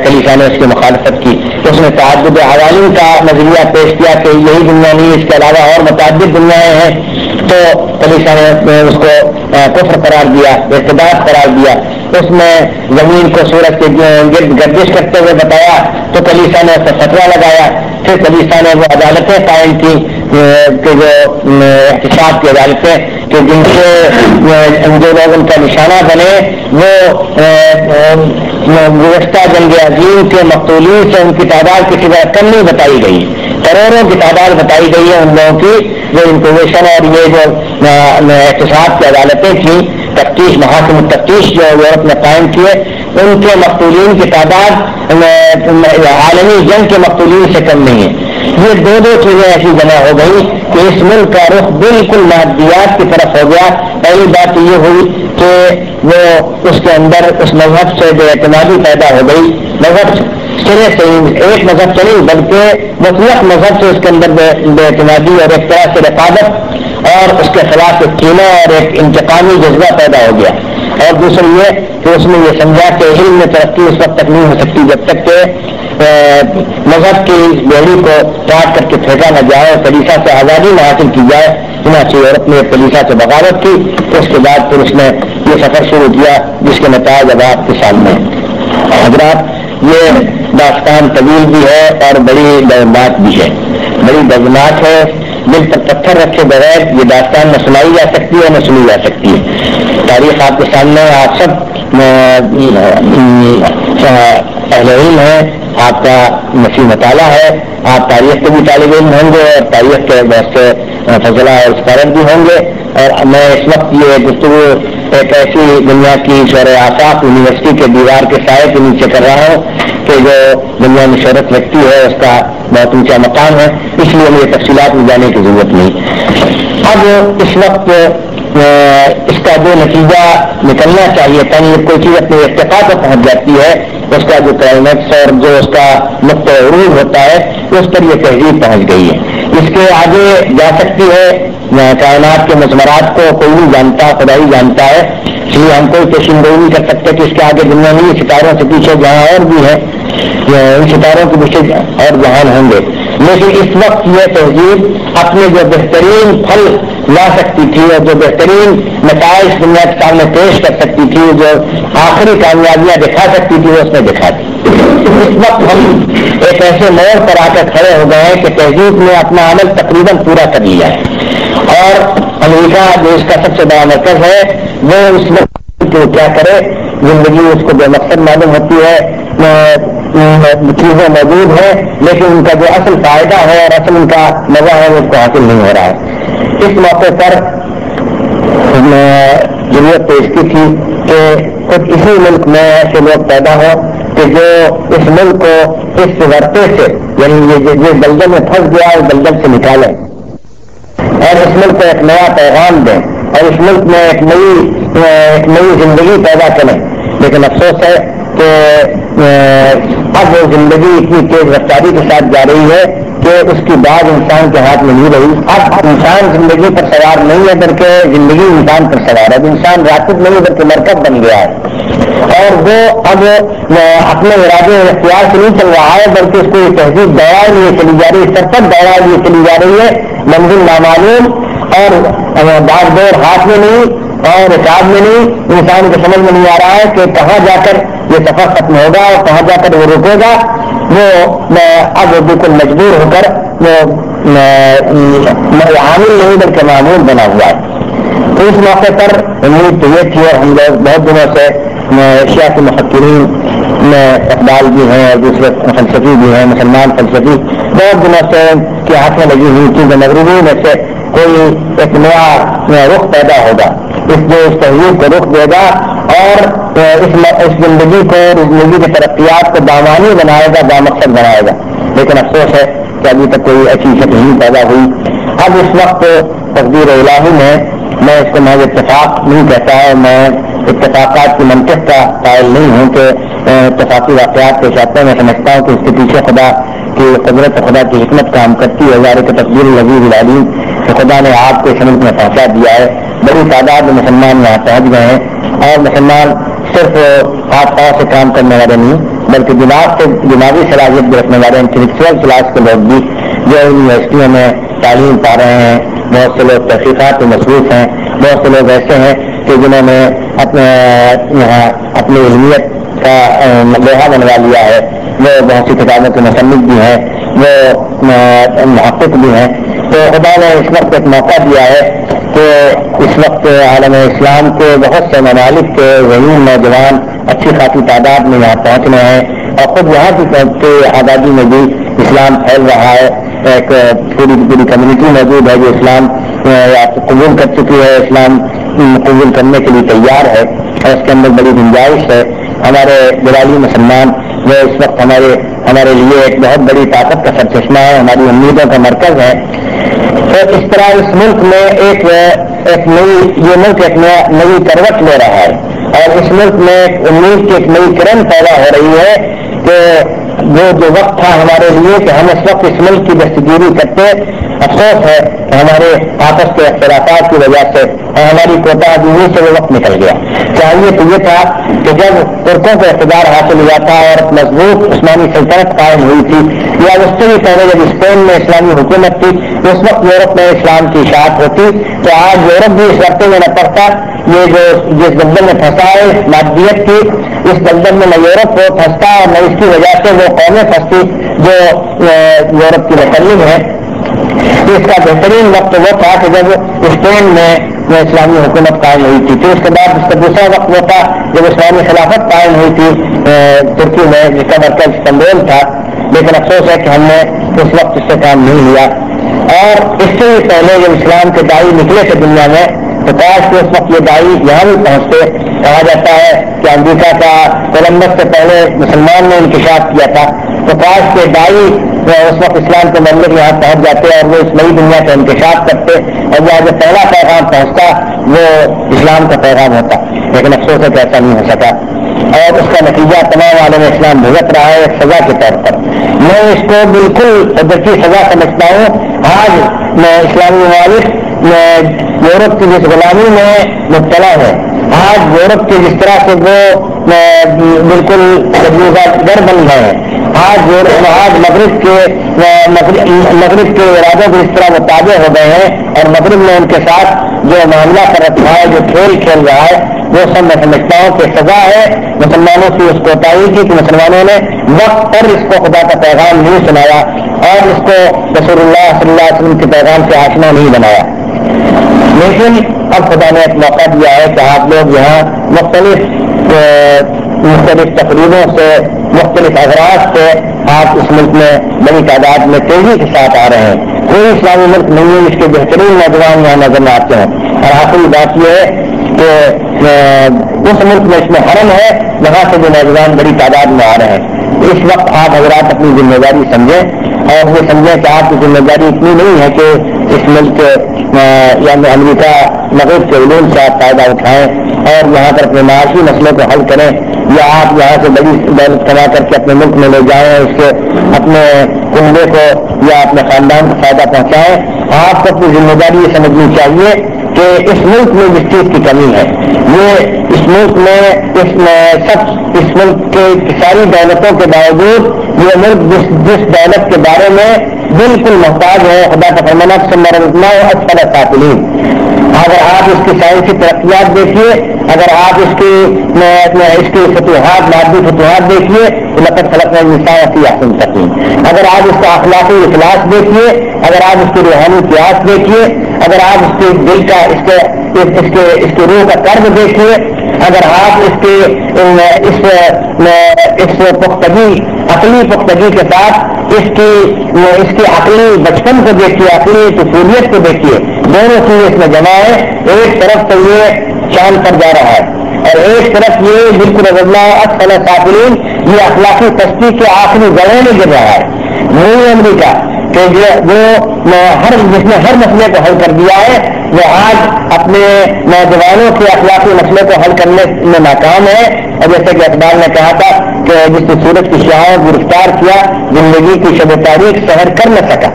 کلیسا نے اس کی مخالفت کی. اس نے تعدد عوالم کا نظریہ پیش کیا کہ یہی دنیا نہیں, اس کے علاوہ اور متعدد دنیایں ہیں, تو کلیسا نے اس کو کفر قرار دیا, ارتداد قرار دیا. اس نے زمین کو سورج کے گرد گردش کرتے ہوئے بتایا تو کلیسا نے اس پر فتویٰ لگایا. پھر کلیسا نے وہ عدالتیں قائم کی کہ جو احتساب کی عدالتیں کہ جن سے جو لوگ ان کا نشانہ بنے وہ گزشتہ جنگ عظیم کے مقتولین سے ان کی تعداد کسی طرح کم نہیں بتائی گئی, کروڑوں کی تعداد بتائی گئی ہے ان لوگوں کی جو انکویشن اور یہ جو احتساب کی عدالتیں تھیں, تفتیش محاکم التفتیش جو یورپ نے قائم کیے, ان کے مقتولین کی تعداد عالمی جنگ کے مقتولین سے کم نہیں ہے. یہ دو چیزیں ایسی جمع ہو گئی کہ اس ملک کا رخ بالکل مادیات کی طرف ہو گیا. پہلی بات یہ ہوئی کہ وہ اس کے اندر اس مذہب سے بے اعتمادی پیدا ہو گئی. مذہب سرے سے ایک مذہب سے نہیں بلکہ مطلق مذہب سے اس کے اندر بے اعتمادی اور ایک طرح سے رقابت اور اس کے خلاف ایک کینہ اور ایک انتقامی جذبہ پیدا ہو گیا. اور دوسری یہ کہ اس نے یہ سمجھا کہ علم میں ترقی اس وقت تک نہیں ہو سکتی جب تک کہ مذہب کی بیڑی کو کاٹ کر کے پھینکا نہ جائے اور کلیسا سے آزادی نہ حاصل کی جائے. چنانچہ یورپ نے کلیسا سے بغاوت کی. اس کے بعد پھر اس نے یہ سفر شروع کیا جس کے نتائج اب آپ کے سامنے ہیں۔ حضرات، یہ داستان طویل بھی ہے اور بڑی دردناک بھی ہے، بڑی دردناک ہے۔ دل پر پتھر رکھے بغیر یہ داستان نہ سنائی جا سکتی ہے نہ سنی جا سکتی ہے۔ تاریخ آپ کے سامنے، آپ سب اہل علم ہیں، آپ کا مسیح مطالعہ ہے، آپ تاریخ کے بھی طالب علم ہوں گے اور تاریخ کے بہت سے فضلہ اور اسکالر بھی ہوں گے، اور میں اس وقت یہ گفتگو ایک ایسی دنیا کی شورِ آفاق یونیورسٹی کے دیوار کے سائے کے نیچے کر رہا ہوں کہ جو دنیا میں شہرت رکھتی ہے، اس کا بہت اونچا مقام ہے، اس لیے مجھے تفصیلات میں جانے کی ضرورت نہیں۔ اب اس وقت اس کا جو نتیجہ نکلنا چاہیے تھا، جب کوئی چیز اپنے ارتقاء پر پہنچ جاتی ہے، اس کا جو کلائمیکس اور جو اس کا نقطۂ عروج ہوتا ہے، اس پر یہ تہذیب پہنچ گئی ہے۔ اس کے آگے جا سکتی ہے، کائنات کے مضمرات کو کوئی نہیں جانتا، خدا ہی جانتا ہے، اس لیے ہم کوئی پیشین گوئی نہیں کر سکتے کہ اس کے آگے دنیا نہیں، ستاروں سے پیچھے جہاں اور بھی ہے، ان ستاروں کے پیچھے اور جہان ہوں گے، لیکن اس وقت یہ تہذیب اپنے جو بہترین پھل لا سکتی تھی اور جو بہترین نتائج دنیا کے سامنے پیش کر سکتی تھی، جو آخری کامیابیاں دکھا سکتی تھی، وہ اس نے دکھا دی۔ اس وقت ہم ایک ایسے موڑ پر آ کر کھڑے ہو گئے ہیں کہ تہذیب نے اپنا عمل تقریباً پورا کر لیا ہے، اور امریکہ جو اس کا سب سے بڑا مرکز ہے، وہ اس وقت کیا کرے، زندگی اس کو بے مقصد معلوم ہوتی ہے، چیزیں موجود ہیں، لیکن ان کا جو اصل فائدہ ہے اور اصل ان کا مزہ ہے وہ اس کو حاصل نہیں ہو رہا ہے۔ اس موقع پر ضرورت پیش کی تھی کہ کچھ اسی ملک میں ایسے لوگ پیدا ہوں کہ جو اس ملک کو اس ورطے سے، یعنی یہ دلدل میں پھنس گیا اس دلدل سے نکالیں اور اس ملک کو ایک نیا پیغام دیں اور اس ملک میں ایک نئی زندگی پیدا کریں۔ لیکن افسوس ہے کہ اب وہ زندگی اتنی تیز رفتاری کے ساتھ جا رہی ہے کہ اس کی بات انسان کے ہاتھ میں نہیں رہی۔ اب انسان زندگی پر سوار نہیں ہے بلکہ زندگی انسان پر سوار ہے۔ اب انسان راکٹ نہیں بلکہ مرکب بن گیا ہے، اور وہ اب اپنے ارادے اختیار سے نہیں چل رہا ہے بلکہ اس کو یہ تہذیب دوڑائے لیے چلی جا رہی ہے، سرپٹ دوڑائے لیے چلی جا رہی ہے، منزل نامعلوم اور باغ دور ہاتھ میں نہیں اور حساب میں نہیں۔ انسان کو سمجھ میں نہیں آ رہا ہے کہ کہاں جا کر یہ سفر ختم ہوگا اور کہاں جا کر وہ رکے گا۔ وہ اب بالکل مجبور ہو کر عامل نہیں بلکہ معمول بنا ہوا ہے۔ تو اس موقع پر امید تو یہ تھی، اور ہم لوگ بہت دنوں سے ایشیا کے مفکرین میں اقبال بھی ہیں اور دوسرے فلسفی بھی ہیں، مسلمان فلسفی بہت دنوں سے کے ہاتھ میں لگی ہوئی تھی کہ مغربی میں سے کوئی ایک نیا رخ پیدا ہوگا، اس تہذیب کو رخ دے گا اور اس زندگی کو، اس زندگی کے ترقیات کو دامانی بنائے گا، بامقصد بنائے گا۔ لیکن افسوس ہے کہ ابھی تک کوئی ایسی شکل نہیں پیدا ہوئی۔ اب اس وقت تقدیر الہی میں اس کو محض اتفاق نہیں کہتا ہے، میں اتفاقات کی منطق کا قائل نہیں ہوں کہ اتفاقی واقعات پیش آتے ہیں۔ میں سمجھتا ہوں کہ اس کے پیچھے خدا کی قدرت، خدا کی حکمت کام کرتی ہے۔ ظاہر کہ تقدیر العزیز العلیم کہ خدا نے آپ کو اس ملک میں پہنچا دیا ہے، بڑی تعداد میں مسلمان یہاں پہنچ گئے ہیں، اور مسلمان صرف ہاتھ پاؤں سے کام کرنے والے نہیں بلکہ دماغی صلاحیت بھی رکھنے والے انٹلیکچوئل کلاس کے لوگ بھی جو یونیورسٹیوں میں تعلیم پا رہے ہیں۔ بہت سے لوگ تحقیقات میں مصروف ہیں، بہت سے لوگ ایسے ہیں کہ جنہوں نے اپنی علمیت کا لوہا بنوا لیا ہے، وہ بہت سی کتابوں کے مصنف بھی ہیں، وہ محقق بھی ہیں۔ تو خدا نے اس وقت ایک موقع دیا ہے کہ اس وقت عالم اسلام کے بہت سے ممالک کے ذہین نوجوان اچھی خاصی تعداد میں یہاں پہنچ رہے ہیں، اور خود یہاں کی آبادی میں بھی اسلام پھیل رہا ہے۔ ایک پوری کمیونٹی موجود ہے جو اسلام قبول کر چکی ہے، اسلام قبول کرنے کے لیے تیار ہے، اور اس کے اندر بڑی گنجائش ہے۔ ہمارے بلالی مسلمان وہ اس وقت ہمارے لیے ایک بہت بڑی طاقت کا سرچشمہ ہے، ہماری امیدوں کا مرکز ہے۔ تو اس طرح اس ملک میں یہ ملک ایک نئی کروٹ لے رہا ہے، اور اس ملک میں امید کی ایک نئی کرن پیدا ہو رہی ہے کہ وہ جو وقت تھا ہمارے لیے کہ ہم اس وقت اس ملک کی دستگیری کرتے افسوس ہے کہ ہمارے آپس کے اختلافات کی وجہ سے اور ہماری کوتاہی سے وہ وقت نکل گیا. چاہیے تو یہ تھا کہ جب ترکوں کو اقتدار حاصل ہوا تھا اور مضبوط عثمانی سلطنت قائم ہوئی تھی، یا اس سے بھی پہلے جب اسپین میں اسلامی حکومت تھی، اس وقت یورپ میں اسلام کی اشاعت ہوتی، تو آج یورپ بھی اس رابطے میں نہ پڑتا. یہ جو جس دلدل میں پھنسا ہے مادیت کی، اس دلدل میں نہ یورپ کو پھنستا اور نہ اس کی وجہ سے وہ قومیں پھنستی جو یورپ کی متعلق ہے. اس کا بہترین وقت وہ تھا کہ جب اسپین میں اسلامی حکومت قائم ہوئی تھی. پھر اس کے بعد اس کا دوسرا وقت وہ تھا جب اسلامی خلافت قائم ہوئی تھی ترکی میں، جس کا مرکز استنبول تھا. لیکن افسوس ہے کہ ہم نے اس وقت اس سے کام نہیں لیا. اور اس سے بھی پہلے جب اسلام کے داعی نکلے تھے دنیا میں، تو کاش کہ اس وقت یہ داعی یہاں بھی پہنچتے. کہا جاتا ہے کہ امریکہ کا کولمبس سے پہلے مسلمان نے انکشاف کیا تھا، تو کاش کے داعی اس وقت اسلام کے مملک یہاں پہنچ جاتے اور وہ اس نئی دنیا کا انکشاف کرتے، اور جہاں جو پہلا پیغام پہنچتا وہ اسلام کا پیغام ہوتا. لیکن افسوس ہے کہ ایسا نہیں ہو سکا، اور اس کا نتیجہ تمام عالم اسلام بھگت رہا ہے ایک سزا کے طور پر. میں اس کو بالکل قدرتی سزا سمجھتا ہوں. آج میں اسلامی ممالک یورپ کی جس غلامی میں مبتلا ہے، آج یورپ کے جس طرح سے وہ بالکل گر بن گئے ہیں، آج مغرب کے ارادوں کو اس طرح وہ تابع ہو گئے ہیں، اور مغرب نے ان کے ساتھ جو معاملہ کر رکھا ہے، جو کھیل کھیل رہا ہے، وہ سب میں سمجھتا ہوں کہ سزا ہے مسلمانوں کی اس کوتاہی کی کہ مسلمانوں نے وقت پر اس کو خدا کا پیغام نہیں سنایا اور اس کو رسول اللہ صلی اللہ علیہ وسلم کے پیغام سے آشنا نہیں بنایا. لیکن اب خدا نے ایک موقع دیا ہے کہ آپ لوگ یہاں مختلف تقریبوں سے، مختلف اغراض سے آپ اس ملک میں بڑی تعداد میں تیزی کے ساتھ آ رہے ہیں. کوئی اسلامی ملک نہیں ہے جس کے بہترین نوجوان یہاں نظر نہ آتے ہیں. اور آخری بات یہ ہے کہ اس ملک میں اس میں حرم ہے، وہاں سے جو نوجوان بڑی تعداد میں آ رہے ہیں. اس وقت آپ حضرات اپنی ذمہ داری سمجھیں، اور یہ سمجھیں کہ آپ کی ذمہ داری اتنی نہیں ہے کہ اس ملک یعنی امریکہ مغرب کے علوم سے آپ فائدہ اٹھائیں اور یہاں پر اپنے معاشی مسئلوں کو حل کریں، یا آپ یہاں سے بڑی دولت کما کر کے اپنے ملک میں لے جائیں، اس کے اپنے کنبے کو یا اپنے خاندان کو فائدہ پہنچائیں. آپ کو اپنی ذمہ داری یہ سمجھنی چاہیے کہ اس ملک میں جس چیز کی کمی ہے، یہ اس ملک میں اس ملک کے ساری دولتوں کے باوجود یہ ملک جس دولت کے بارے میں بالکل محتاج ہے، خدا کا فرمان اسفل السافلین. اگر آپ اس کی سائنسی ترقیات دیکھیے، اگر آپ اس کی فتوحات، مادی فتوحات دیکھیے تو لقد خلقنا الانسان فی احسن تقویم. اگر آپ اس کا اخلاقی اخلاص دیکھیے، اگر آپ اس کی روحانی قیاس دیکھیے، اگر آپ اس کے دل کا اس کے روح کا قرض دیکھیے، اگر آپ اس پختگی، عقلی پختگی کے ساتھ اس کی عقلی بچپن کو دیکھیے، عقلی طفولیت کو دیکھیے، دونوں چیزیں اس میں جمع ہے. ایک طرف تو یہ چاند پر جا رہا ہے اور ایک طرف یہ بالکل اسفل السافلین، یہ اخلاقی پستی کے آخری گڑھے میں گر رہا ہے. وہی امریکہ کہ جس نے ہر مسئلے کو حل کر دیا ہے، وہ آج اپنے نوجوانوں کے اخلاقی مسئلے کو حل کرنے میں ناکام ہے. اور جیسے کہ اقبال نے کہا تھا کہ جس نے سورج کی شعاعوں گرفتار کیا، زندگی کی شب تاریخ سحر کر نہ سکا.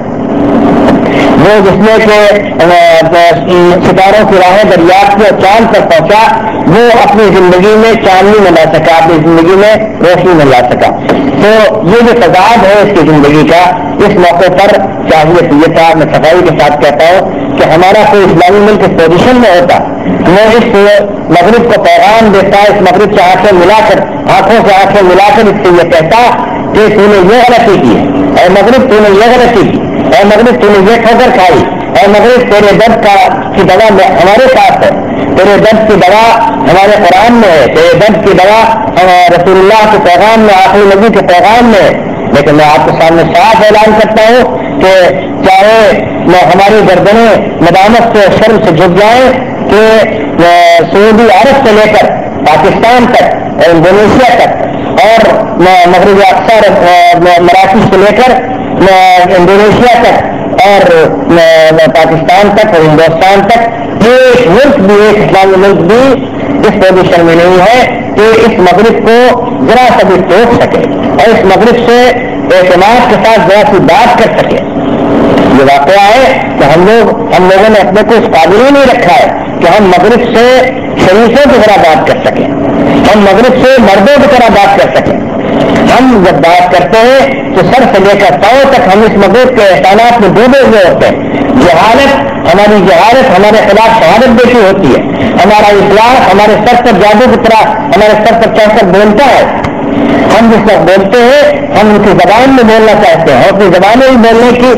وہ جس نے کہ ستاروں کی راہیں دریافت کی اور چاند پر پہنچا، وہ اپنی زندگی میں چاندنی میں لا سکا، اپنی زندگی میں روشنی میں لا سکا. تو یہ جو تضاد ہے اس کی زندگی کا، اس موقع پر چاہیے تو یہ تھا، میں صفائی کے ساتھ کہتا ہوں کہ ہمارا کوئی اسلامی ملک اس پوزیشن میں ہوتا، وہ اس مغرب کو پیغام دیتا، اس مغرب سے آنکھوں سے آنکھیں ملا کر اس سے یہ کہتا کہ تو نے یہ غلطی کی ہے، اے مغرب تو نے یہ غلطی کی، اے مغرب تو نے یہ ٹھوکر کھائی، اے مغرب تیرے درد کی دوا ہمارے ساتھ ہے، تیرے درد کی دوا ہمارے قرآن میں ہے، تیرے درد کی دوا رسول اللہ کے پیغام میں، آخری نبی کے پیغام میں. لیکن میں آپ کے سامنے صاف اعلان کرتا ہوں کہ چاہے ہماری گردنیں ندامت سے شرم سے جھک جائیں کہ سعودی عرب سے لے کر پاکستان تک اور انڈونیشیا تک اور مغربی اقصی مراکش سے لے کر انڈونیشیا تک اور پاکستان تک اور ہندوستان تک، ایک ملک بھی، ایک اسلامی ملک بھی اس پوزیشن میں نہیں ہے کہ اس مغرب کو ذرا سا بھی ٹوک سکے اور اس مغرب سے اعتماد کے ساتھ ذرا سی بات کر سکے. یہ واقعہ ہے کہ ہم لوگوں نے اپنے کو اس قابل ہی نہیں رکھا ہے کہ ہم مغرب سے شریفوں کی طرح بات کر سکیں، ہم مغرب سے مردوں کی طرح بات کر سکیں. ہم جب بات کرتے ہیں تو سر سے لے کر پاؤں تک ہم اس مغرب کے احسانات میں ڈوبے ہوئے ہوتے ہیں. ہماری جہالت ہمارے خلاف شہادت دیتی ہوتی ہے. ہمارا اخلاص ہمارے سر پر جادو کی طرح ہمارے سر پر چڑھ کر بولتا ہے. ہم جس وقت بولتے ہیں ہم ان کی زبان میں بولنا چاہتے ہیں، ہم اپنی زبان میں بولنے کی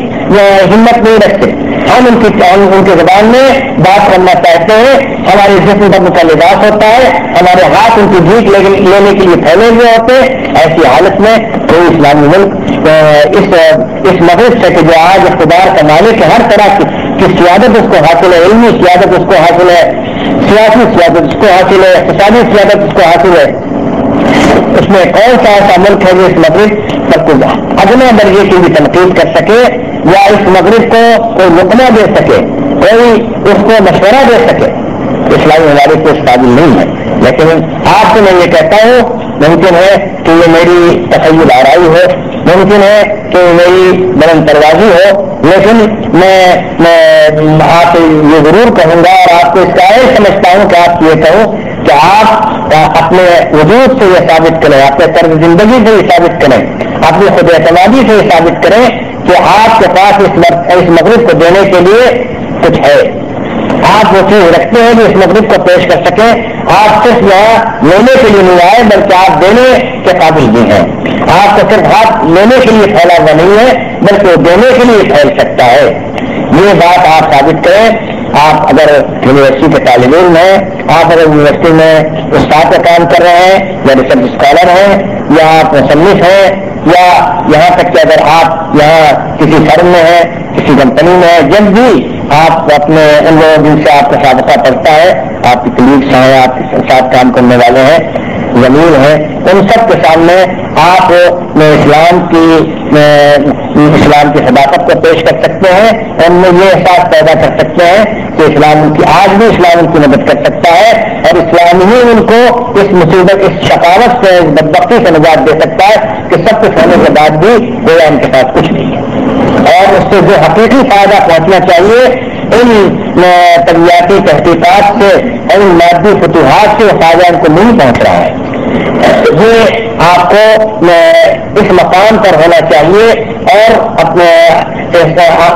ہمت نہیں رکھتے. ہم ان کی زبان میں بات کرنا چاہتے ہیں. ہمارے جسم پر ان کا لباس ہوتا ہے، ہمارے ہاتھ ان کی بھیک لینے کے لیے پھیلے ہوئے ہوتے ہیں. ایسی حالت میں کوئی اسلامی ملک اس مغرب سے کہ جو آج اقتدار کا مالک ہے، ہر طرح کی سیادت اس کو حاصل ہے، علمی سیادت اس کو حاصل ہے، سیاسی سیادت اس کو حاصل ہے، اقتصادی سیادت اس کو حاصل ہے، اس میں کون سا ایسا ملک ہے جو اس مغرب پر کچھ ادنیٰ درجے کی بھی تنقید کر سکے یا اس مغرب کو کوئی لقمہ دے سکے، کوئی اس کو مشورہ دے سکے؟ اسلامی ممالک کو اس قابل نہیں ہے. لیکن آپ سے میں یہ کہتا ہوں، ممکن ہے کہ یہ میری تخیل آرائی ہو، ممکن ہے کہ میری بلند پروازی ہو، لیکن میں آپ یہ ضرور کہوں گا اور آپ کو اس قائل سمجھتا ہوں کہ آپ یہ کہوں کہ آپ اپنے وجود سے یہ ثابت کریں، اپنے طرز زندگی سے یہ ثابت کریں، اپنی خود اعتمادی سے یہ ثابت کریں کہ آپ کے پاس اس مغرب کو دینے کے لیے کچھ ہے. آپ وہ چیز رکھتے ہیں جو اس مغرب کو پیش کر سکیں. آپ صرف یہاں لینے کے لیے نہیں آئے بلکہ آپ دینے کے قابل بھی ہیں. آپ کو صرف ہاتھ لینے کے لیے پھیلا ہوا نہیں ہے بلکہ وہ دینے کے لیے پھیل سکتا ہے. یہ بات آپ ثابت کریں. آپ اگر یونیورسٹی کے طالب علم ہیں، آپ اگر یونیورسٹی میں استاد کا کام کر رہے ہیں یا ریسرچ اسکالر ہیں یا آپ مصنف ہیں یا یہاں تک کہ اگر آپ یہاں کسی فرم میں ہیں، کسی کمپنی میں ہیں، جب بھی آپ اپنے ان لوگوں جن سے آپ کا سابقہ پڑتا ہے، آپ کی کلیگس ہیں، آپ کے ساتھ کام کرنے والے ہیں، زمین ہیں، ان سب کے سامنے آپ اسلام کی صداقت کو پیش کر سکتے ہیں. ان میں یہ احساس پیدا کر سکتے ہیں کہ آج بھی اسلام ان کی مدد کر سکتا ہے اور اسلام ہی ان کو اس مصیبت، اس شقاوت سے، اس بدبختی سے نجات دے سکتا ہے کہ سب کچھ ہونے کے بعد بھی گویا ان کے پاس کچھ نہیں ہے. اور اس سے جو حقیقی فائدہ پہنچنا چاہیے ان طبیعتی تحقیقات سے، ان مادی فتوحات سے فائدہ ان کو نہیں پہنچ رہا ہے. یہ آپ کو اس مقام پر ہونا چاہیے اور اپنے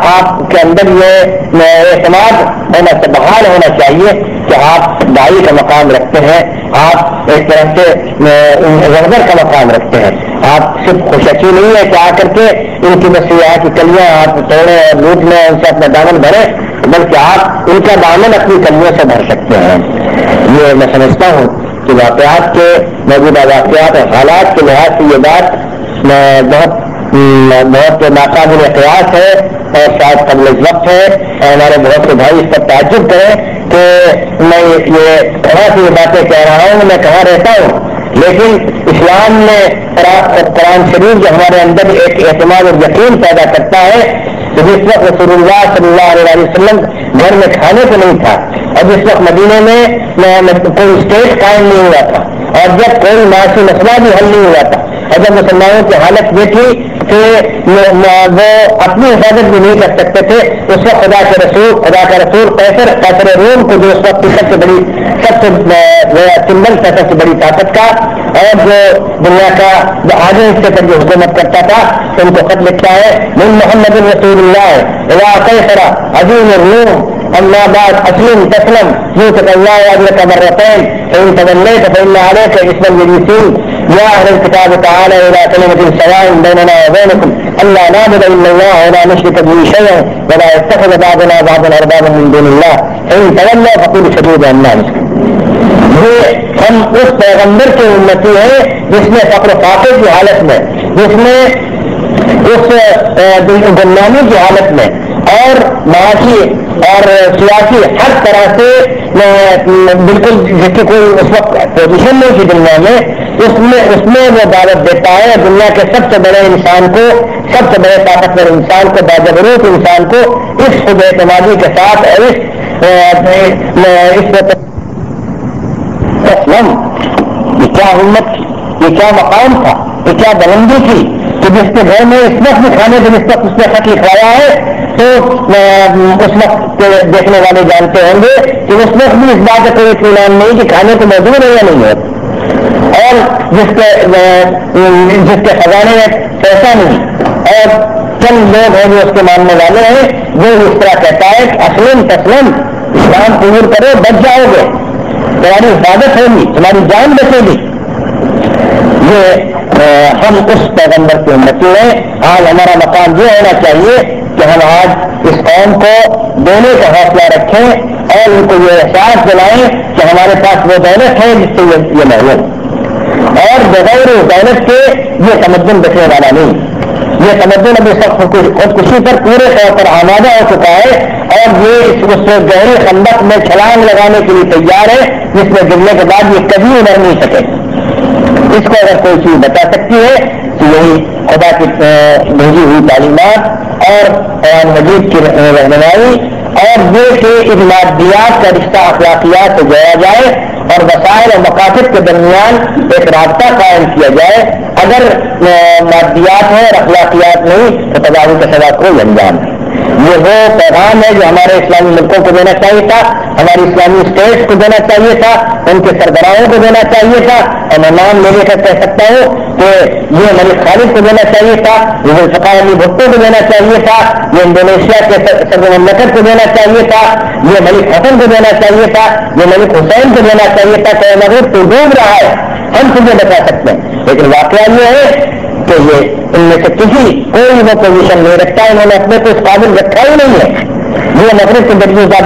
آپ کے اندر یہ اعتماد ہونا سے بحال ہونا چاہیے کہ آپ داعی کا مقام رکھتے ہیں، آپ ایک طرح سے رہبر کا مقام رکھتے ہیں. آپ صرف خوشی نہیں ہے کہ آ کر کے ان کی مسیحا کی کلیاں آپ توڑیں اور لوٹ لیں، ان سے اپنا دامن بھریں، بلکہ آپ ان کا دامن اپنی کلیوں سے بھر سکتے ہیں. یہ میں سمجھتا ہوں کہ واقعات کے موجودہ واقعات اور حالات کے لحاظ سے یہ بات بہت ناقابل قیاس ہے اور شاید قبل از وقت ہے. اور ہمارے بہت سے بھائی اس پر تعجب کریں کہ میں یہ کہاں سے یہ باتیں کہہ رہا ہوں، میں کہاں رہتا ہوں. لیکن اسلام نے قرآن شریف جو ہمارے اندر ایک اعتماد اور یقین پیدا کرتا ہے کہ جس وقت رسول اللہ صلی اللہ علیہ وسلم گھر میں کھانے کو نہیں تھا اور جس وقت مدینے میں کوئی اسٹیٹ قائم نہیں ہوا تھا اور جب کوئی معاشی مسئلہ بھی حل نہیں ہوا تھا اور جب مسلمانوں کی حالت یہ تھی کہ وہ اپنی حفاظت بھی نہیں کر سکتے تھے، اس وقت خدا کا رسول قیصر روم کو جو اس وقت کی سب سے سمبل تھا، سب سے بڑی طاقت کا اور جو دنیا کا جو آگے حصے پر جو حکومت کرتا تھا، ان کو خط لکھتا ہے من محمد رسول اللہ الا قیصر عظیم الروم اما بعد اسلم تسلم یؤتک اللہ اجرک مرتين فان توليت فان عليك اسم الجليسين يا اهل الكتاب تعالى الى كلمة سواء بيننا وبينكم الا نعبد الا الله ولا نشرك به شيئا ولا يتخذ بعضنا بعضا اربابا من دون الله فان تولوا فقولوا اشهدوا بأننا مسلمون. ہم اس پیغمبر کی امتی ہیں جس میں فقر و فاقے کی حالت میں، جس میں اس غلامی کی حالت میں اور معاشی اور سیاسی ہر طرح سے بالکل جس کی کوئی اس وقت پوزیشن نہیں تھی دنیا میں، اس میں وہ دعوت دیتا ہے دنیا کے سب سے بڑے انسان کو، سب سے بڑے طاقتور انسان کو، باجبروت انسان کو اس خود اعتمادی کے ساتھ اور یہ کیا ہمت تھی، یہ کیا مقام تھا، یہ کیا بلندی تھی کہ جس کے گھر میں اس وقت بھی کھانے کے جس وقت اس نے خط لکھوایا ہے تو اس وقت کے دیکھنے والے جانتے ہوں گے کہ اس وقت بھی اس بات کا کوئی اطمینان نہیں کہ کھانے کو موجود ہے یا نہیں ہے، اور جس کے خزانے میں پیسہ نہیں، اور چند لوگ ہیں جو اس کے ماننے والے ہیں، جو اس طرح کہتا ہے کہ اسلم تسلم، اسلام قبول کرو بچ جاؤ گے، تمہاری حفاظت ہوگی، تمہاری جان بچے گی۔ یہ ہم اس پیغمبر کی امتی ہیں۔ آج ہمارا مقام یہ ہونا چاہیے کہ ہم آج اس قوم کو دینے کا حوصلہ رکھیں اور ان کو یہ احساس دلائیں کہ ہمارے پاس وہ دولت ہے جس سے یہ محروم، اور بغیر اس دولت کے یہ تمدن بچنے والا نہیں۔ یہ تمدن ابھی سب خودکشی پر پورے طور پر آمادہ ہو چکا ہے، اور یہ اس گہری خندق میں چھلانگ لگانے کے لیے تیار ہے جس میں گرنے کے بعد یہ کبھی ابھر نہیں سکے۔ اس کو اگر کوئی چیز بتا سکتی ہے تو یہی خدا کی بھیجی ہوئی تعلیمات اور قرآن مجید کی رہنمائی، اور یہ کہ ان مادیات کا رشتہ اخلاقیات سے جوڑا جائے اور وسائل اور مقاصد کے درمیان ایک رابطہ قائم کیا جائے۔ اگر مادیات ہیں اور اخلاقیات نہیں تو تباہی کے سوا کوئی انجام نہیں۔ یہ وہ پیغام ہے جو ہمارے اسلامی ملکوں کو دینا چاہیے تھا، ہماری اسلامی اسٹیٹس کو دینا چاہیے تھا، ان کے سربراہوں کو دینا چاہیے تھا، اور میں نام لے لے کر کہہ سکتا ہوں کہ یہ ملک خالد کو دینا چاہیے تھا، یہ ذوالفقار علی بھٹو کو دینا چاہیے تھا، یہ انڈونیشیا کے صدر مملکت کو دینا چاہیے تھا، یہ ملک حسن کو دینا چاہیے تھا، یہ ملک حسین کو دینا چاہیے تھا کہ مغرب تو ڈوب رہا ہے، ہم تجھے بتا سکتے ہیں۔ لیکن واقعہ یہ ہے کہ یہ ان میں سے کوئی وہ پوزیشن نہیں رکھتا، انہوں نے اپنے کو اس قابل رکھا ہی نہیں ہے۔ یہ مغرب کے دریازہ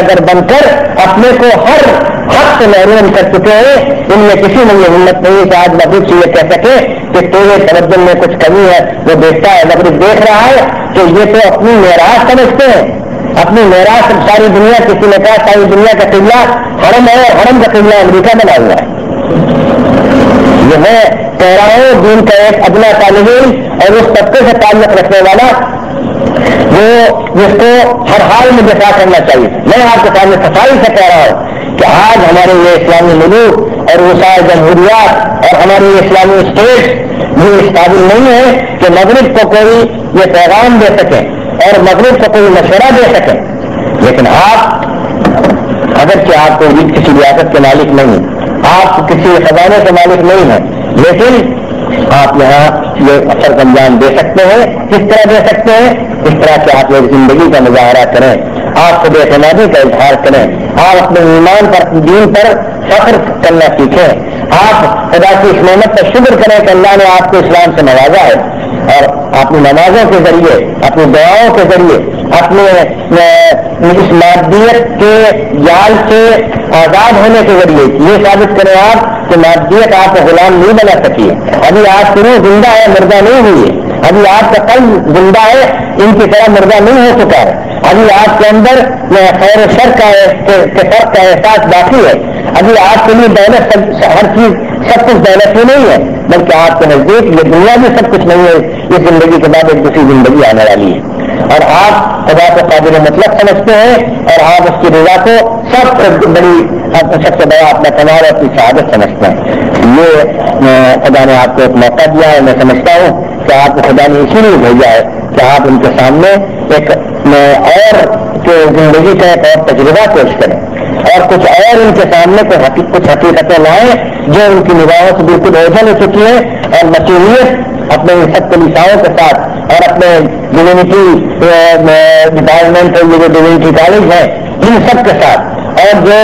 گر بن کر اپنے کو ہر حق سے محروم کر چکے ہیں۔ ان میں کسی میں یہ ہمت نہیں کہ آج مغرب سے یہ کہہ سکے کہ تیرے تمدن میں کچھ کمی ہے۔ وہ دیکھتا ہے، مغرب دیکھ رہا ہے کہ یہ تو اپنی معراج سمجھتے ہیں، اپنی معراج ساری دنیا، کسی نے کہا ساری دنیا کا قبلہ حرم ہے، اور حرم کا قبلہ امریکہ بنا ہوا ہے۔ یہ میں کہہ رہا ہوں دین کا ایک ادنا طالب علم اور اس طبقے سے تعلق رکھنے والا، وہ جس کو ہر حال میں دفاع کرنا چاہیے۔ میں آپ کے سامنے صفائی سے کہہ رہا ہوں کہ آج ہمارے یہ اسلامی ملوک اور وسائل جمہوریات اور ہماری یہ اسلامی اسٹیٹ یہ اس قابل نہیں ہے کہ مغرب کو کوئی یہ پیغام دے سکے اور مغرب کو کوئی مشورہ دے سکے۔ لیکن آپ اگرچہ آپ کو کسی ریاست کے مالک نہیں، آپ کسی خزانے کے مالک نہیں ہیں، لیکن آپ یہاں یہ اثر انجام دے سکتے ہیں۔ کس طرح دے سکتے ہیں؟ اس طرح کہ آپ ایک زندگی کا مظاہرہ کریں، آپ خود اعتمادی کا اظہار کریں، آپ اپنے ایمان پر، دین پر فخر کرنا سیکھیں، آپ خدا کی اس نعمت پر شکر کریں کہ اللہ نے آپ کو اسلام سے نوازا ہے، اور اپنی نمازوں کے ذریعے، اپنی دعاؤں کے ذریعے، اپنے اس مادیت کے جال سے آزاد ہونے کے ذریعے یہ ثابت کریں آپ کہ مادیت آپ کو غلام نہیں بنا سکی ہے۔ ابھی آپ کی روح زندہ ہے، مردہ نہیں ہوئی ہے، ابھی آپ کا قلب زندہ ہے، ان کی طرح مردہ نہیں ہو چکا ہے، ابھی آپ کے اندر خیر و شر کا فرق کا احساس باقی ہے، ابھی آپ کے لیے دولت ہر چیز سب کچھ دولت ہی نہیں ہے، بلکہ آپ کے نزدیک یہ دنیا بھی سب کچھ نہیں ہے، اس زندگی کے بعد ایک دوسری زندگی آنے والی ہے، اور آپ خدا کو قابل مطلق سمجھتے ہیں، اور آپ اس کی رضا کو سب سے بڑا اپنا کمال اور اپنی شہادت سمجھتے ہیں۔ یہ خدا نے آپ کو ایک موقع دیا ہے، میں سمجھتا ہوں کہ آپ کو خدا نے اسی لیے بھیجا ہے کہ آپ ان کے سامنے ایک اور زندگی کا ایک اور تجربہ پیش کریں، اور کچھ اور ان کے سامنے کچھ حقیقتیں لائیں جو ان کی نگاہوں سے بالکل اوجھل ہو چکی ہیں، اور مسئولیت اپنے ان سب کلیساؤں کے ساتھ اور اپنے ڈیوینٹی ڈپارٹمنٹ اور یہ جو ڈیوینٹی کالج ہیں ان سب کے ساتھ، اور جو